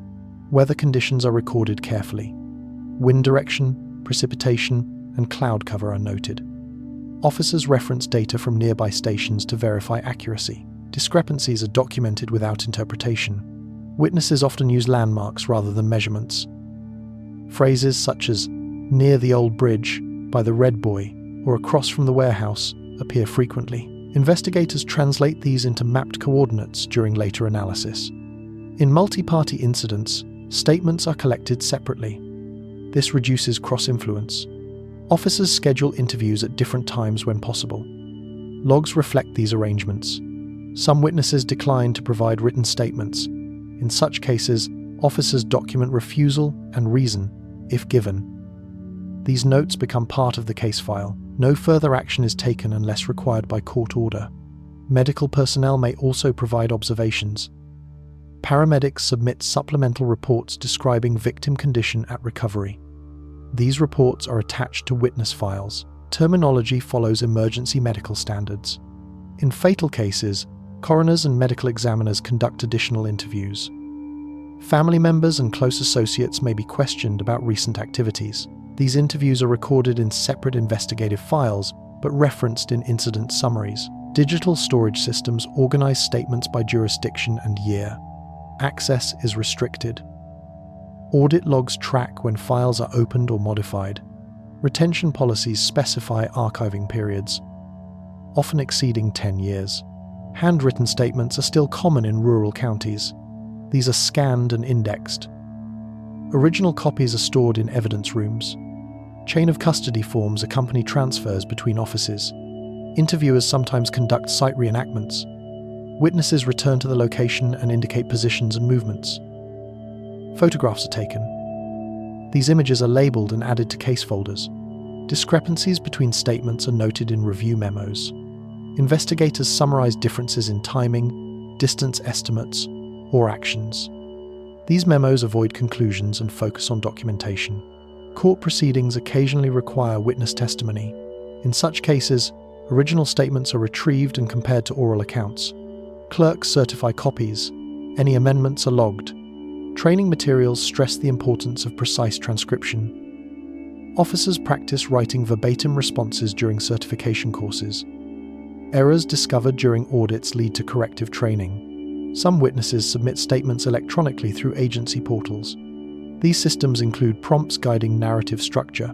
Weather conditions are recorded carefully. Wind direction, precipitation, and cloud cover are noted. Officers reference data from nearby stations to verify accuracy. Discrepancies are documented without interpretation. Witnesses often use landmarks rather than measurements. Phrases such as "near the old bridge," "by the Red Buoy," or "across from the warehouse" appear frequently. Investigators translate these into mapped coordinates during later analysis. In multi-party incidents, statements are collected separately. This reduces cross-influence. Officers schedule interviews at different times when possible. Logs reflect these arrangements. Some witnesses decline to provide written statements. In such cases, officers document refusal and reason, if given. These notes become part of the case file. No further action is taken unless required by court order. Medical personnel may also provide observations. Paramedics submit supplemental reports describing victim condition at recovery. These reports are attached to witness files. Terminology follows emergency medical standards. In fatal cases, coroners and medical examiners conduct additional interviews. Family members and close associates may be questioned about recent activities. These interviews are recorded in separate investigative files, but referenced in incident summaries. Digital storage systems organize statements by jurisdiction and year. Access is restricted. Audit logs track when files are opened or modified. Retention policies specify archiving periods, often exceeding 10 years. Handwritten statements are still common in rural counties. These are scanned and indexed. Original copies are stored in evidence rooms. Chain of custody forms accompany transfers between offices. Interviewers sometimes conduct site reenactments. Witnesses return to the location and indicate positions and movements. Photographs are taken. These images are labeled and added to case folders. Discrepancies between statements are noted in review memos. Investigators summarize differences in timing, distance estimates, or actions. These memos avoid conclusions and focus on documentation. Court proceedings occasionally require witness testimony. In such cases, original statements are retrieved and compared to oral accounts. Clerks certify copies. Any amendments are logged. Training materials stress the importance of precise transcription. Officers practice writing verbatim responses during certification courses. Errors discovered during audits lead to corrective training. Some witnesses submit statements electronically through agency portals. These systems include prompts guiding narrative structure.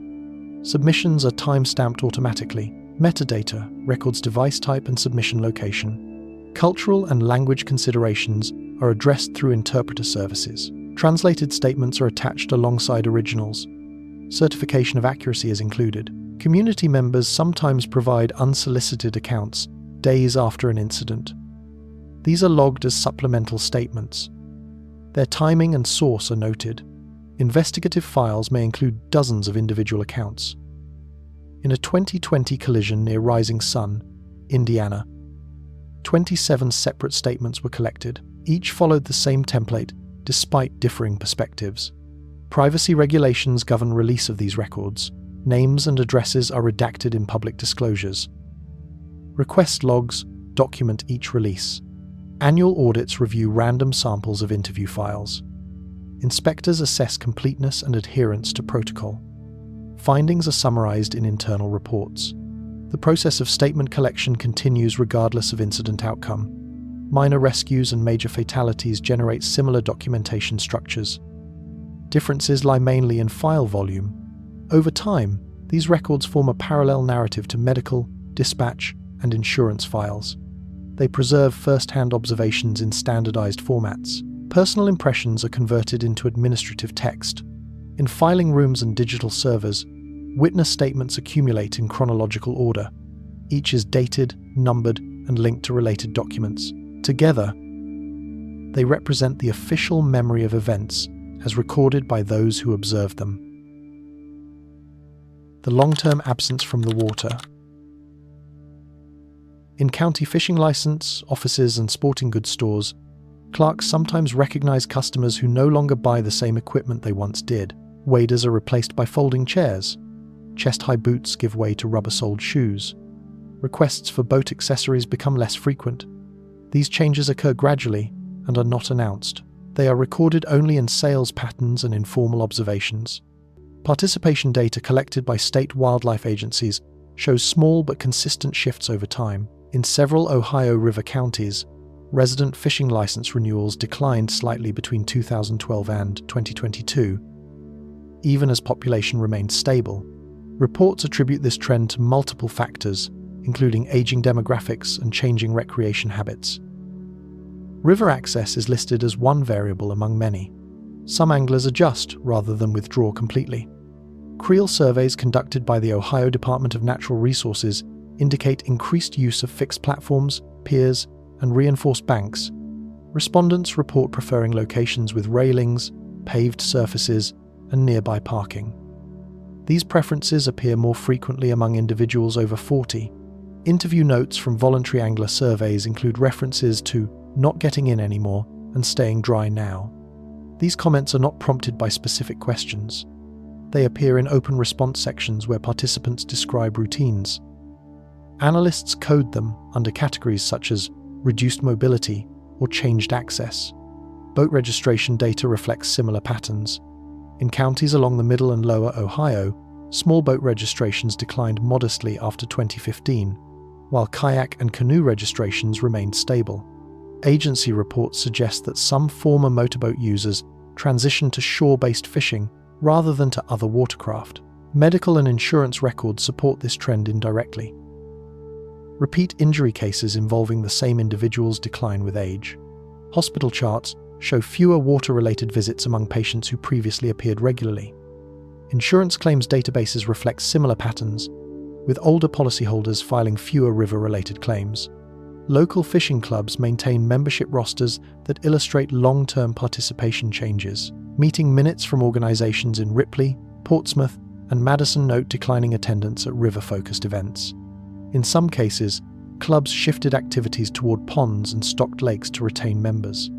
Submissions are time-stamped automatically. Metadata records device type and submission location. Cultural and language considerations are addressed through interpreter services. Translated statements are attached alongside originals. Certification of accuracy is included. Community members sometimes provide unsolicited accounts days after an incident. These are logged as supplemental statements. Their timing and source are noted. Investigative files may include dozens of individual accounts. In a 2020 collision near Rising Sun, Indiana, 27 separate statements were collected. Each followed the same template, despite differing perspectives. Privacy regulations govern release of these records. Names and addresses are redacted in public disclosures. Request logs document each release. Annual audits review random samples of interview files. Inspectors assess completeness and adherence to protocol. Findings are summarized in internal reports. The process of statement collection continues regardless of incident outcome. Minor rescues and major fatalities generate similar documentation structures. Differences lie mainly in file volume. Over time, these records form a parallel narrative to medical, dispatch, and insurance files. They preserve first-hand observations in standardized formats. Personal impressions are converted into administrative text. In filing rooms and digital servers, witness statements accumulate in chronological order. Each is dated, numbered, and linked to related documents. Together, they represent the official memory of events as recorded by those who observed them. The long-term absence from the water. In county fishing license, offices, and sporting goods stores, clerks sometimes recognize customers who no longer buy the same equipment they once did. Waders are replaced by folding chairs. Chest-high boots give way to rubber-soled shoes. Requests for boat accessories become less frequent. These changes occur gradually and are not announced. They are recorded only in sales patterns and informal observations. Participation data collected by state wildlife agencies shows small but consistent shifts over time. In several Ohio River counties, resident fishing license renewals declined slightly between 2012 and 2022, even as population remained stable. Reports attribute this trend to multiple factors, including aging demographics and changing recreation habits. River access is listed as one variable among many. Some anglers adjust rather than withdraw completely. Creel surveys conducted by the Ohio Department of Natural Resources indicate increased use of fixed platforms, piers, and reinforced banks. Respondents report preferring locations with railings, paved surfaces, and nearby parking. These preferences appear more frequently among individuals over 40. Interview notes from voluntary angler surveys include references to not getting in anymore and staying dry now. These comments are not prompted by specific questions. They appear in open response sections where participants describe routines. Analysts code them under categories such as reduced mobility or changed access. Boat registration data reflects similar patterns. In counties along the Middle and Lower Ohio, small boat registrations declined modestly after 2015, while kayak and canoe registrations remained stable. Agency reports suggest that some former motorboat users transitioned to shore-based fishing rather than to other watercraft. Medical and insurance records support this trend indirectly. Repeat injury cases involving the same individuals decline with age. Hospital charts show fewer water-related visits among patients who previously appeared regularly. Insurance claims databases reflect similar patterns, with older policyholders filing fewer river-related claims. Local fishing clubs maintain membership rosters that illustrate long-term participation changes. Meeting minutes from organizations in Ripley, Portsmouth, and Madison note declining attendance at river-focused events. In some cases, clubs shifted activities toward ponds and stocked lakes to retain members.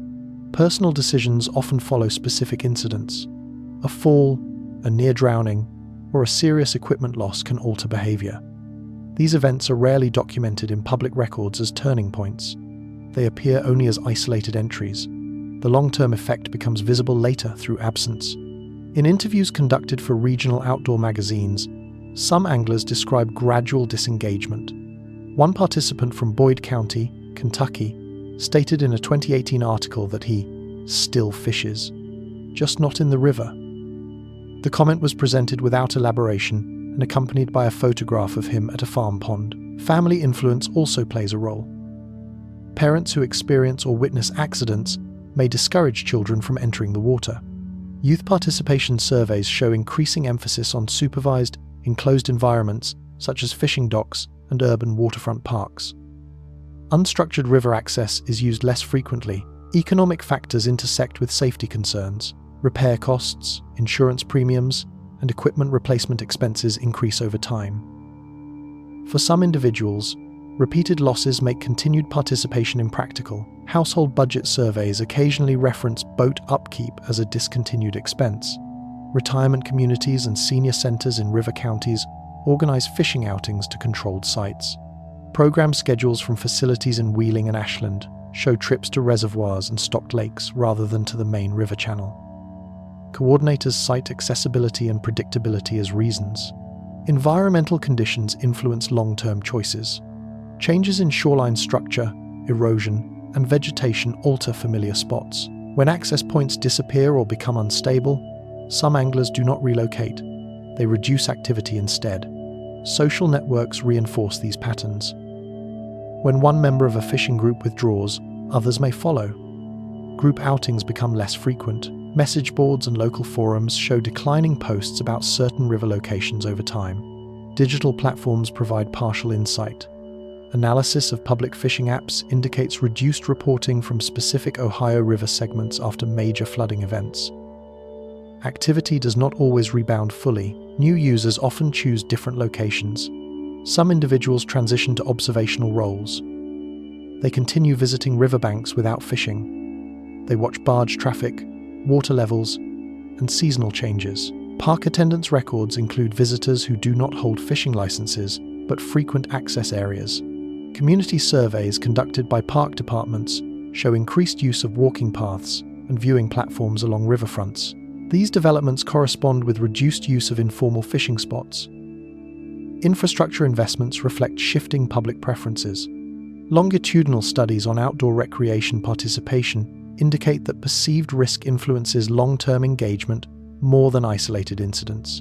Personal decisions often follow specific incidents. A fall, a near drowning, or a serious equipment loss can alter behavior. These events are rarely documented in public records as turning points. They appear only as isolated entries. The long-term effect becomes visible later through absence. In interviews conducted for regional outdoor magazines, some anglers describe gradual disengagement. One participant from Boyd County, Kentucky, stated in a 2018 article that he still fishes, just not in the river. The comment was presented without elaboration and accompanied by a photograph of him at a farm pond. Family influence also plays a role. Parents who experience or witness accidents may discourage children from entering the water. Youth participation surveys show increasing emphasis on supervised, enclosed environments such as fishing docks and urban waterfront parks. Unstructured river access is used less frequently. Economic factors intersect with safety concerns. Repair costs, insurance premiums, and equipment replacement expenses increase over time. For some individuals, repeated losses make continued participation impractical. Household budget surveys occasionally reference boat upkeep as a discontinued expense. Retirement communities and senior centers in river counties organize fishing outings to controlled sites. Program schedules from facilities in Wheeling and Ashland show trips to reservoirs and stocked lakes rather than to the main river channel. Coordinators cite accessibility and predictability as reasons. Environmental conditions influence long-term choices. Changes in shoreline structure, erosion, and vegetation alter familiar spots. When access points disappear or become unstable, some anglers do not relocate. They reduce activity instead. Social networks reinforce these patterns. When one member of a fishing group withdraws, others may follow. Group outings become less frequent. Message boards and local forums show declining posts about certain river locations over time. Digital platforms provide partial insight. Analysis of public fishing apps indicates reduced reporting from specific Ohio River segments after major flooding events. Activity does not always rebound fully. New users often choose different locations. Some individuals transition to observational roles. They continue visiting riverbanks without fishing. They watch barge traffic, water levels, and seasonal changes. Park attendance records include visitors who do not hold fishing licenses but frequent access areas. Community surveys conducted by park departments show increased use of walking paths and viewing platforms along riverfronts. These developments correspond with reduced use of informal fishing spots. Infrastructure investments reflect shifting public preferences. Longitudinal studies on outdoor recreation participation indicate that perceived risk influences long-term engagement more than isolated incidents.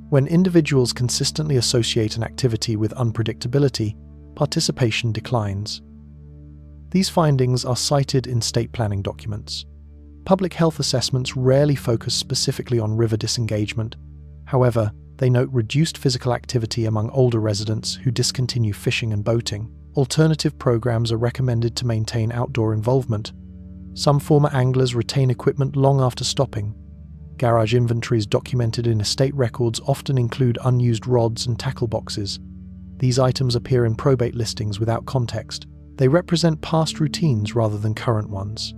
When individuals consistently associate an activity with unpredictability, participation declines. These findings are cited in state planning documents. Public health assessments rarely focus specifically on river disengagement. However, they note reduced physical activity among older residents who discontinue fishing and boating. Alternative programs are recommended to maintain outdoor involvement. Some former anglers retain equipment long after stopping. Garage inventories documented in estate records often include unused rods and tackle boxes. These items appear in probate listings without context. They represent past routines rather than current ones.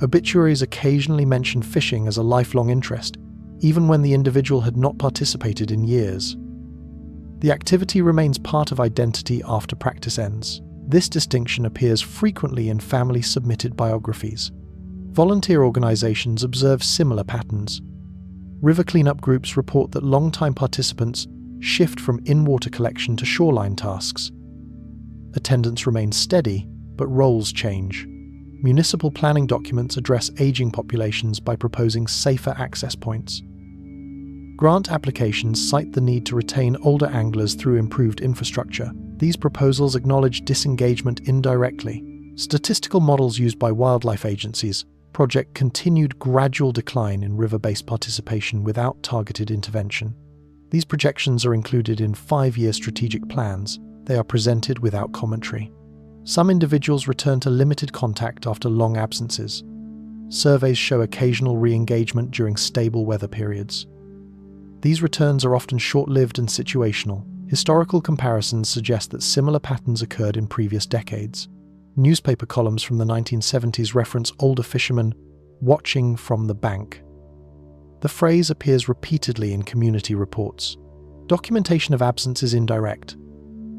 Obituaries occasionally mention fishing as a lifelong interest, even when the individual had not participated in years. The activity remains part of identity after practice ends. This distinction appears frequently in family-submitted biographies. Volunteer organizations observe similar patterns. River cleanup groups report that long-time participants shift from in-water collection to shoreline tasks. Attendance remains steady, but roles change. Municipal planning documents address aging populations by proposing safer access points. Grant applications cite the need to retain older anglers through improved infrastructure. These proposals acknowledge disengagement indirectly. Statistical models used by wildlife agencies project continued gradual decline in river-based participation without targeted intervention. These projections are included in 5-year strategic plans. They are presented without commentary. Some individuals return to limited contact after long absences. Surveys show occasional re-engagement during stable weather periods. These returns are often short-lived and situational. Historical comparisons suggest that similar patterns occurred in previous decades. Newspaper columns from the 1970s reference older fishermen watching from the bank. The phrase appears repeatedly in community reports. Documentation of absence is indirect.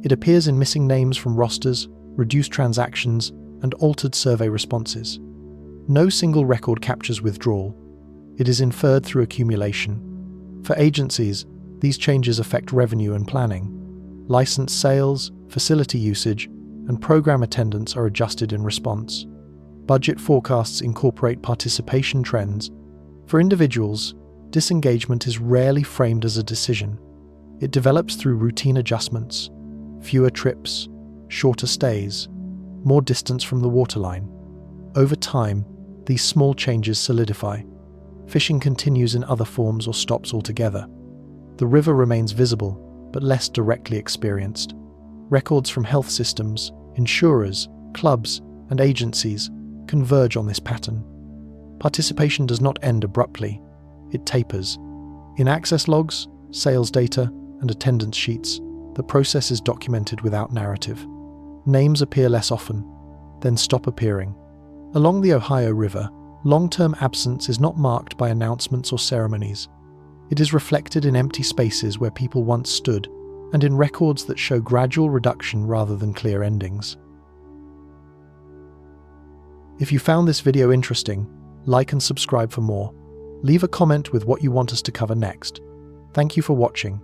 It appears in missing names from rosters, reduced transactions, and altered survey responses. No single record captures withdrawal. It is inferred through accumulation. For agencies, these changes affect revenue and planning. License sales, facility usage, and program attendance are adjusted in response. Budget forecasts incorporate participation trends. For individuals, disengagement is rarely framed as a decision. It develops through routine adjustments, fewer trips, shorter stays, more distance from the waterline. Over time, these small changes solidify. Fishing continues in other forms or stops altogether. The river remains visible, but less directly experienced. Records from health systems, insurers, clubs, and agencies converge on this pattern. Participation does not end abruptly. It tapers. In access logs, sales data, and attendance sheets, the process is documented without narrative. Names appear less often, then stop appearing. Along the Ohio River, long-term absence is not marked by announcements or ceremonies. It is reflected in empty spaces where people once stood, and in records that show gradual reduction rather than clear endings. If you found this video interesting, like and subscribe for more. Leave a comment with what you want us to cover next. Thank you for watching.